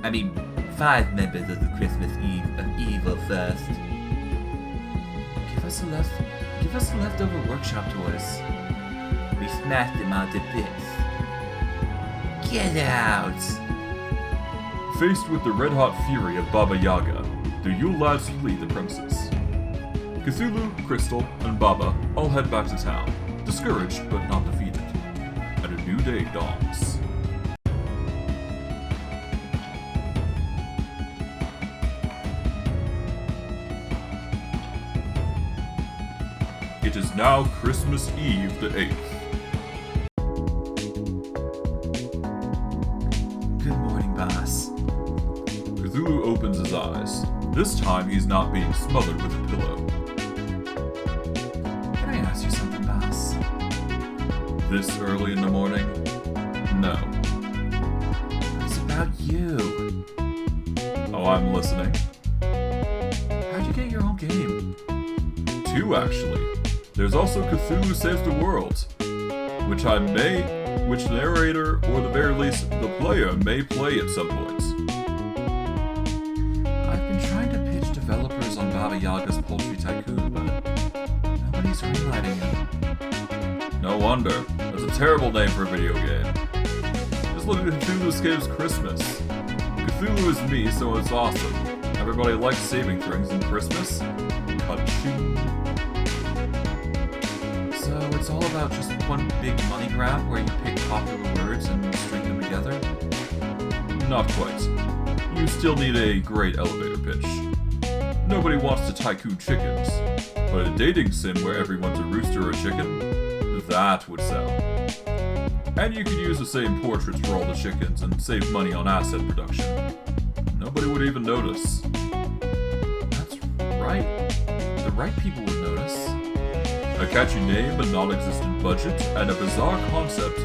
I mean, 5 members of the Christmas Eve of Evil first. Give us the leftover workshop toys. We smashed them onto bits. Get out! Faced with the red-hot fury of Baba Yaga, the Yule Lads flee the premises. Cthulhu, Crystal, and Baba all head back to town, discouraged but not defeated. And a new day dawns. now Christmas Eve the 8th. Good morning, boss. Cthulhu opens his eyes. This time he's not being smothered with a pillow. Can I ask you something, boss? This early in the morning? No. It's about you. Oh, I'm listening. How'd you get your own game? 2, actually. There's also Cthulhu Saves the World, which the narrator, or the very least, the player, may play at some point. I've been trying to pitch developers on Baba Yaga's Poultry Tycoon, but nobody's greenlighting it. No wonder. That's a terrible name for a video game. Just look at Cthulhu Saves Christmas. Cthulhu is me, so it's awesome. Everybody likes saving things in Christmas. Ka-ching. So it's all about just one big money grab where you pick popular words and string them together? Not quite. You still need a great elevator pitch. Nobody wants to tycoon chickens, but a dating sim where everyone's a rooster or a chicken, that would sell. And you could use the same portraits for all the chickens and save money on asset production. Nobody would even notice. That's right. The right people would notice. A catchy name, a non-existent budget, and a bizarre concept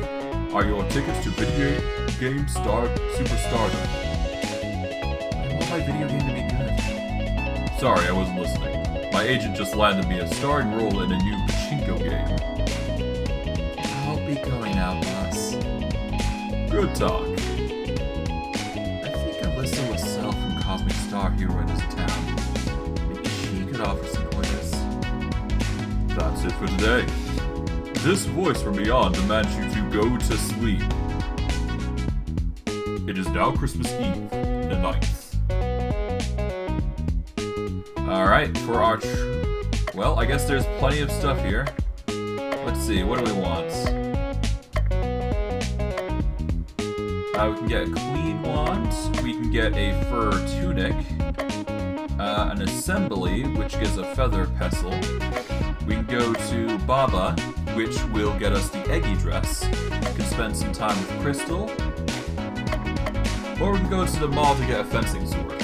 are your tickets to video game superstardom. I want my video game to be good. Sorry, I wasn't listening. My agent just landed me a starring role in a new pachinko game. I'll be going out, boss. Good talk. I think Alyssa LaSalle from Cosmic Star Heroine is in town. Maybe she could offer some pointers. That's it for today. This voice from beyond demands you to go to sleep. It is now Christmas Eve, the 9th. Alright, for our... well, I guess there's plenty of stuff here. Let's see, what do we want? We can get a queen wand, we can get a fur tunic, an assembly, which gives a feather pestle. We can go to Baba, which will get us the eggy dress. We can spend some time with Crystal. Or we can go to the mall to get a fencing sword.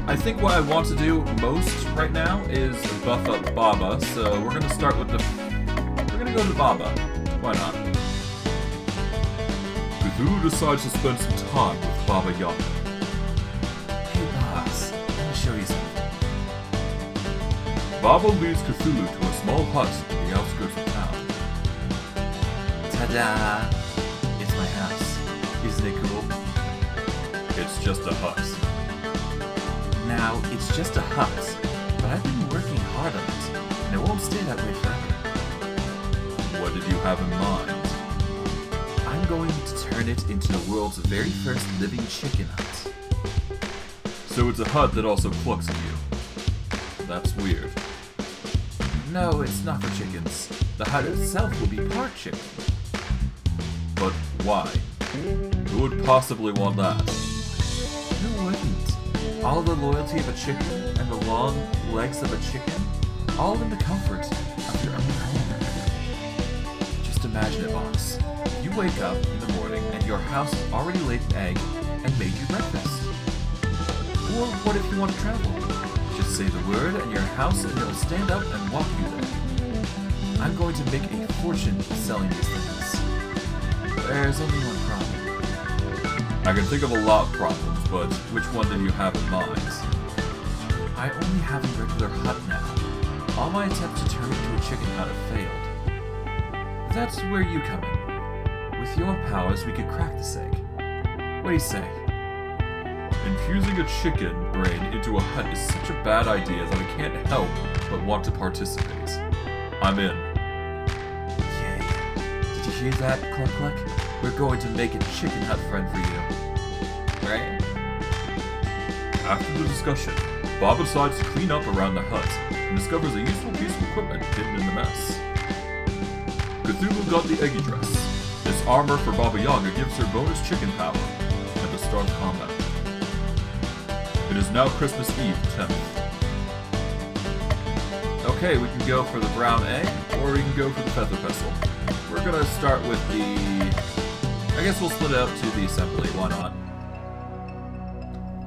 I think what I want to do most right now is buff up Baba, so we're gonna start with we're gonna go to Baba. Why not? Cthulhu decides to spend some time with Baba Yaga. Hey, boss. Let me show you something. Baba leads Cthulhu to a small hut in the outskirts of town. Ta-da! It's my house. Isn't it cool? It's just a hut. Now, it's just a hut, but I've been working hard on it, and it won't stay that way forever. What did you have in mind? I'm going to turn it into the world's very first living chicken hut. So it's a hut that also clucks at you. That's weird. No, it's not for chickens. The hut itself will be part chicken. But why? Who would possibly want that? Who wouldn't? All the loyalty of a chicken and the long legs of a chicken, all in the comfort of your own home. Just imagine it, boss. You wake up in the morning and your house has already laid an egg and made you breakfast. Or what if you want to travel? Just say the word and your house and it'll stand up and walk you there. I'm going to make a fortune selling these things. There's only one problem. I can think of a lot of problems, but which one did you have in mind? I only have a regular hut now. All my attempts to turn it into a chicken hut have failed. That's where you come in. With your powers, we could crack this egg. What do you say? Infusing a chicken brain into a hut is such a bad idea that I can't help but want to participate. I'm in. Yay. Did you hear that, Cluck Cluck? We're going to make a chicken hut friend for you. Right? After the discussion, Bob decides to clean up around the hut and discovers a useful piece of equipment hidden in the mess. Cthulhu got the eggy dress. This armor for Baba Yaga gives her bonus chicken power at the start of combat. It is now Christmas Eve 10th. Okay, we can go for the brown egg, or we can go for the feather pestle. We're gonna start with the... I guess we'll split it up to the assembly, why not?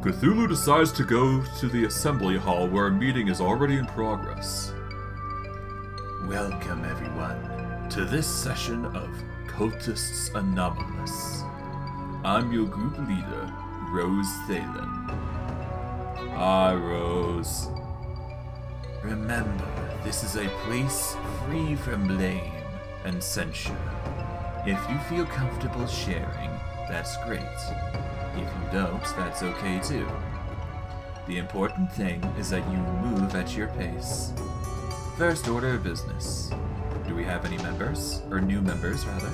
Cthulhu decides to go to the assembly hall where a meeting is already in progress. Welcome, everyone, to this session of Cultists Anomalous. I'm your group leader, Rose Thalen. Hi, Rose. Remember, this is a place free from blame and censure. If you feel comfortable sharing, that's great. If you don't, that's okay too. The important thing is that you move at your pace. First order of business. Do we have any members? Or new members, rather?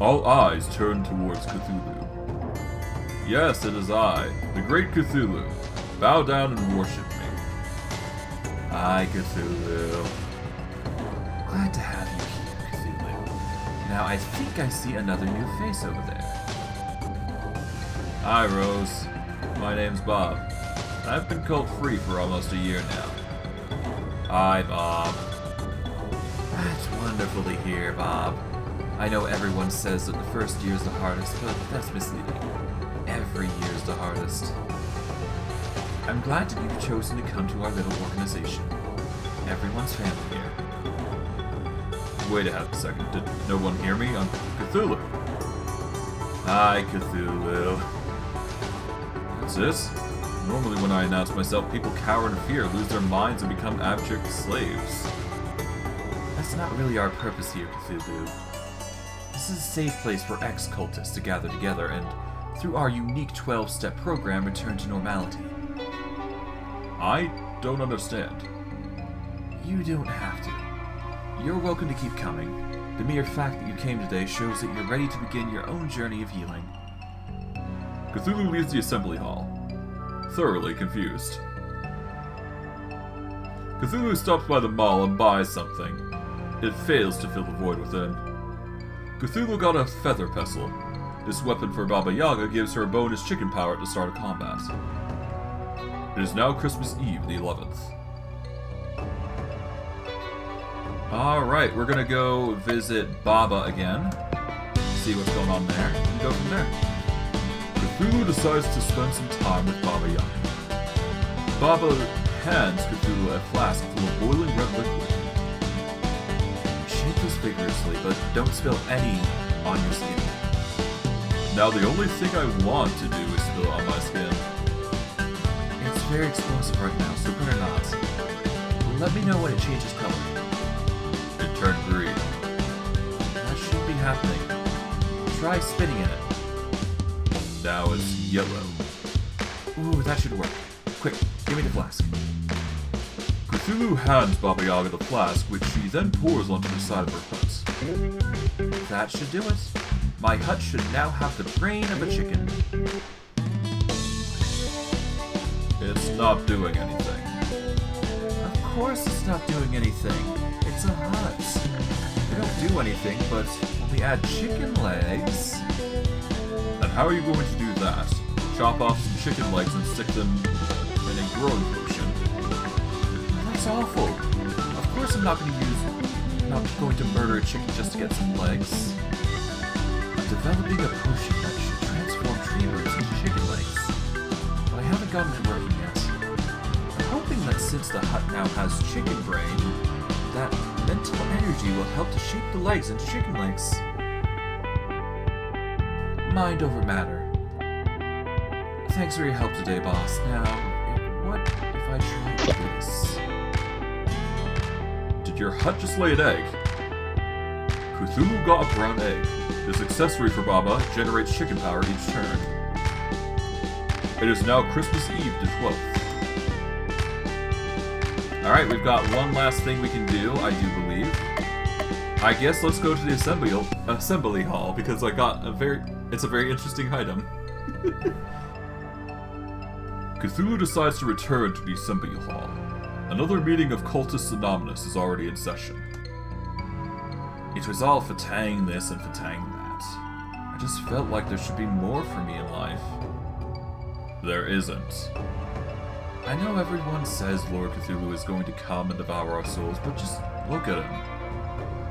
All eyes turn towards Cthulhu. Yes, it is I, the great Cthulhu. Bow down and worship me. Hi, Cthulhu. Glad to have you here, Cthulhu. Now, I think I see another new face over there. Hi, Rose. My name's Bob. I've been cult-free for almost a year now. Hi, Bob. That's wonderful to hear, Bob. I know everyone says that the first year's the hardest, but that's misleading. Every year's the hardest. I'm glad that you've chosen to come to our little organization. Everyone's family here. Wait a half a second. Did no one hear me? I'm Cthulhu. Hi, Cthulhu. That's it? Normally when I announce myself, people cower in fear, lose their minds, and become abject slaves. That's not really our purpose here, Cthulhu. This is a safe place for ex-cultists to gather together and, through our unique 12-step program, return to normality. I don't understand. You don't have to. You're welcome to keep coming. The mere fact that you came today shows that you're ready to begin your own journey of healing. Cthulhu leaves the assembly hall, thoroughly confused. Cthulhu stops by the mall and buys something. It fails to fill the void within. Cthulhu got a feather pestle. This weapon for Baba Yaga gives her bonus chicken power at the start of combat. It is now Christmas Eve, the 11th. Alright, we're gonna go visit Baba again. See what's going on there, and go from there. Cthulhu decides to spend some time with Baba Yaga. Baba hands Cthulhu a flask full of boiling red liquid. Shake this vigorously, but don't spill any on your skin. Now the only thing I want to do is spill on my skin. It's very explosive right now, so better not. Let me know when it changes color. It turned green. That should be happening. Try spitting in it. Now it's yellow. Ooh, that should work. Quick, give me the flask. Cthulhu hands Baba Yaga the flask, which she then pours onto the side of her hut. That should do it. My hut should now have the brain of a chicken. It's not doing anything. Of course it's not doing anything. It's a hut. We don't do anything, but when we add chicken legs... And how are you going to do that? Chop off some chicken legs and stick them in a growing potion? That's awful. Of course I'm not going to murder a chicken just to get some legs. I'm developing a potion that should transform tree roots into chicken legs. But I haven't gotten it working yet. I'm hoping that since the hut now has chicken brain, that mental energy will help to shape the legs into chicken legs. Mind over matter. Thanks for your help today, boss. Now, what if I tried this? Did your hut just lay an egg? Cthulhu got a brown egg. This accessory for Baba generates chicken power each turn. It is now Christmas Eve the 12th. Alright, we've got one last thing we can do, I do believe. I guess let's go to the assembly hall, because I got it's a very interesting item. Cthulhu decides to return to the assembly hall. Another meeting of Cultists Anonymous is already in session. It was all for Tang this and for Tang that. I just felt like there should be more for me in life. There isn't. I know everyone says Lord Cthulhu is going to come and devour our souls, but just look at him.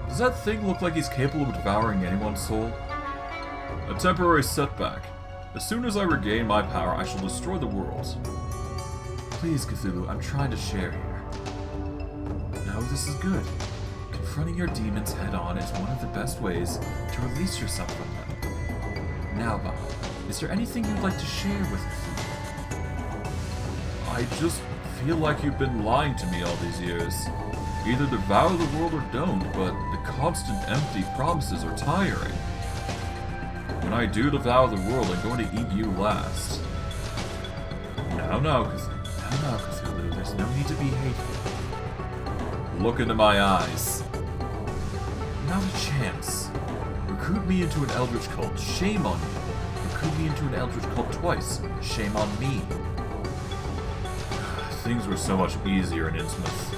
Does that thing look like he's capable of devouring anyone's soul? A temporary setback. As soon as I regain my power, I shall destroy the world. Please, Cthulhu, I'm trying to share here. No, this is good. Confronting your demons head-on is one of the best ways to release yourself from them. Now, Bob, is there anything you'd like to share with Cthulhu? I just feel like you've been lying to me all these years. Either devour the world or don't, but the constant empty promises are tiring. When I do devour the world, I'm going to eat you last. Now, Cthulhu, There's no need to be hateful. look into my eyes. Not a chance. Recruit me into an eldritch cult, shame on you. Recruit me into an eldritch cult twice, shame on me. Things were so much easier in Innsmouth.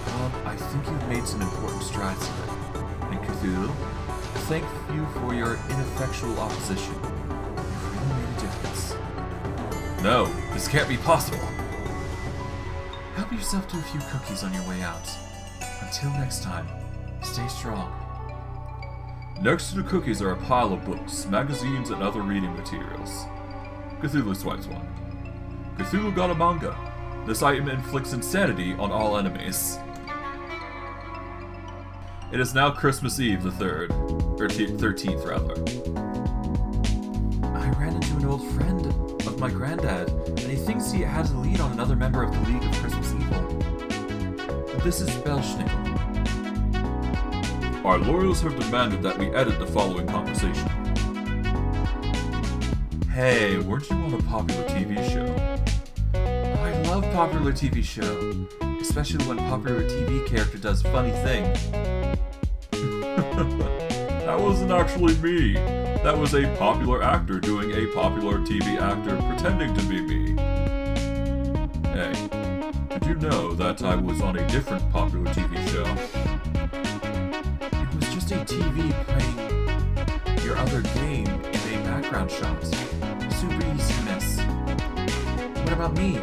Bob, I think you've made some important strides here. And Cthulhu, thank you for your ineffectual opposition. You've really made a difference. No, this can't be possible. Help yourself to a few cookies on your way out. Until next time, stay strong. Next to the cookies are a pile of books, magazines, and other reading materials. Cthulhu swipes one. Cthulhu got a manga. This item inflicts insanity on all enemies. It is now Christmas Eve the 3rd, or 13th rather. I ran into an old friend of my granddad, and he thinks he has a lead on another member of the League of Christmas Evil. This is Belsnickel. Our lawyers have demanded that we edit the following conversation. Hey, weren't you on a popular TV show? I love popular TV show, especially when popular TV character does funny thing. That wasn't actually me. That was a popular actor doing a popular TV actor pretending to be me. Hey, did you know that I was on a different popular TV show? It was just a TV playing your other game in a background shot. Super easy to miss. What about me?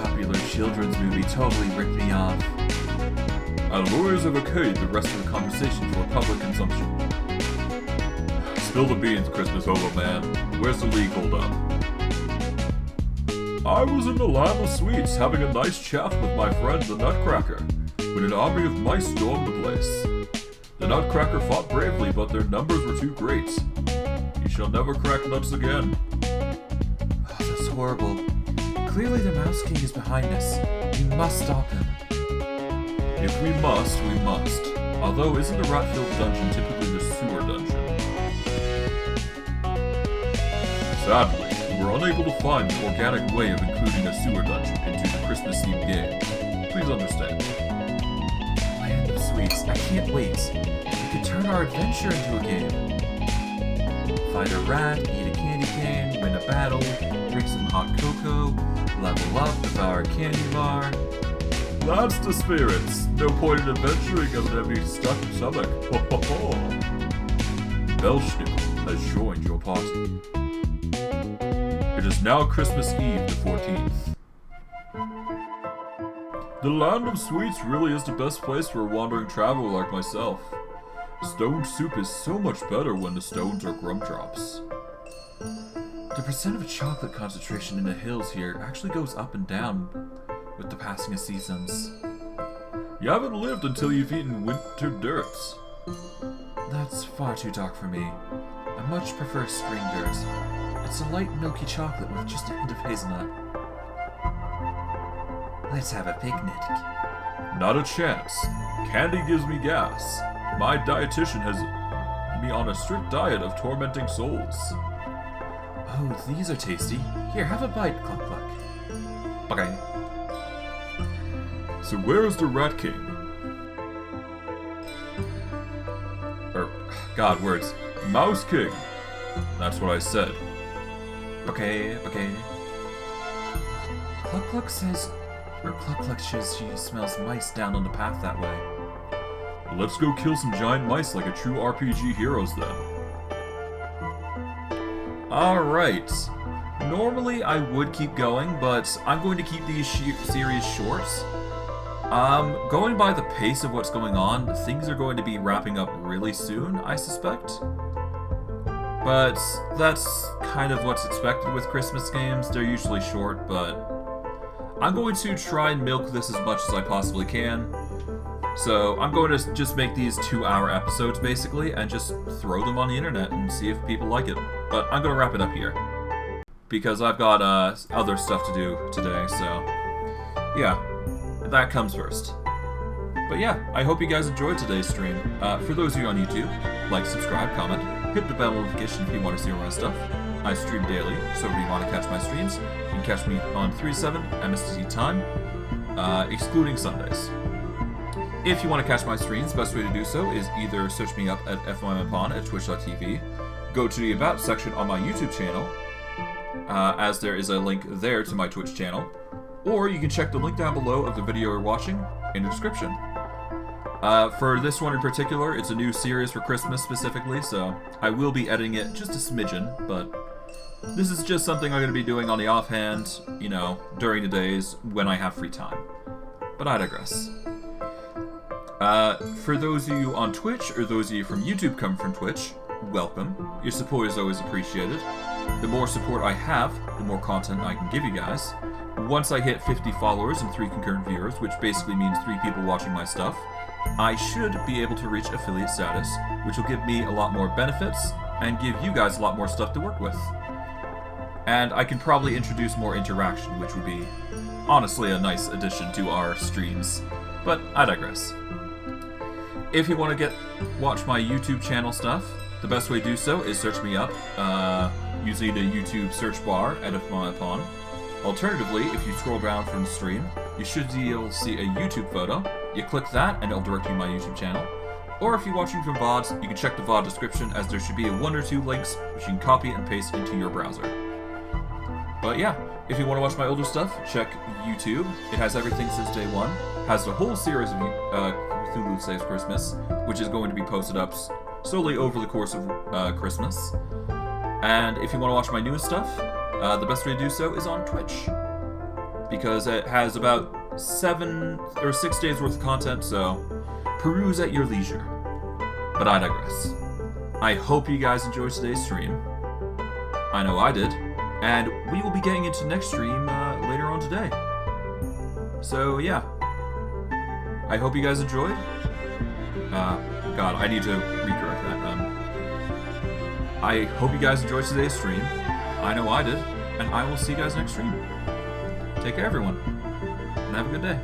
Popular children's movie totally ripped me off. Our lawyers have okayed the rest of the conversation for public consumption. Spill the beans, Christmas Hobo Man. Where's the league hold up? I was in the Land of Sweets having a nice chat with my friend the Nutcracker when an army of mice stormed the place. The Nutcracker fought bravely, but their numbers were too great. You shall never crack nuts again. Oh, that's horrible. Clearly the Mouse King is behind us. We must stop him. If we must, we must. Although, isn't a rat-filled dungeon typically the sewer dungeon? Sadly, we were unable to find the organic way of including a sewer dungeon into the Christmas-themed game. Please understand. Land of Sweets, I can't wait. We could turn our adventure into a game. Fight a rat, eat a candy cane, win a battle, drink some hot cocoa, level up, devour a candy bar. That's the spirits. No point in adventuring of an empty stuck stomach. Ho ho ho. Belsnickel has joined your party. It is now Christmas Eve the 14th. The Land of Sweets really is the best place for a wandering traveler like myself. Stone soup is so much better when the stones are gumdrops. The percent of chocolate concentration in the hills here actually goes up and down with the passing of seasons. You haven't lived until you've eaten winter dirt. That's far too dark for me. I much prefer spring dirt. It's a light milky chocolate with just a hint of hazelnut. Let's have a picnic. Not a chance. Candy gives me gas. My dietitian has me on a strict diet of tormenting souls. Oh, these are tasty. Here, have a bite, Cluck Cluck. Okay. So where is the Rat King? God, words. Mouse King. That's what I said. Okay. Cluck Cluck says she smells mice down on the path that way. Let's go kill some giant mice like a true RPG heroes then. Alright. Normally I would keep going, but I'm going to keep these series short. Going by the pace of what's going on, things are going to be wrapping up really soon, I suspect. But that's kind of what's expected with Christmas games. They're usually short, but I'm going to try and milk this as much as I possibly can. So I'm going to just make these 2-hour episodes, basically, and just throw them on the internet and see if people like it. But I'm going to wrap it up here, because I've got other stuff to do today, so yeah, that comes first. But yeah, I hope you guys enjoyed today's stream. For those of you on YouTube, like, subscribe, comment, hit the bell notification if you want to see more stuff. I stream daily, so if you want to catch my streams, you can catch me on 3/7 MST time, excluding Sundays. If you want to catch my streams, the best way to do so is either search me up at FYMPon at twitch.tv, go to the About section on my YouTube channel, as there is a link there to my Twitch channel, or you can check the link down below of the video you're watching in the description. For this one in particular, it's a new series for Christmas specifically, so I will be editing it just a smidgen, but this is just something I'm going to be doing on the offhand, you know, during the days when I have free time. But I digress. For those of you on Twitch, or those of you from YouTube coming from Twitch, welcome. Your support is always appreciated. The more support I have, the more content I can give you guys. Once I hit 50 followers and 3 concurrent viewers, which basically means 3 people watching my stuff, I should be able to reach affiliate status, which will give me a lot more benefits, and give you guys a lot more stuff to work with. And I can probably introduce more interaction, which would be, honestly, a nice addition to our streams. But I digress. If you want to watch my YouTube channel stuff, the best way to do so is search me up using the YouTube search bar at FYMPon. Alternatively, if you scroll down from the stream, you'll see a YouTube photo. You click that and it'll direct you to my YouTube channel. Or if you're watching from VODs, you can check the VOD description, as there should be 1 or 2 links which you can copy and paste into your browser. But yeah, if you want to watch my older stuff, check YouTube. It has everything since day 1. Has the whole series of Cthulhu Saves Christmas, which is going to be posted up slowly over the course of Christmas. And if you want to watch my newest stuff, the best way to do so is on Twitch, because it has about 7 or 6 days worth of content, so peruse at your leisure. But I digress. I hope you guys enjoyed today's stream. I know I did. And we will be getting into next stream later on today. So yeah. I hope you guys enjoyed. God, I need to recorrect that. I hope you guys enjoyed today's stream. I know I did. And I will see you guys next stream. Take care, everyone. And have a good day.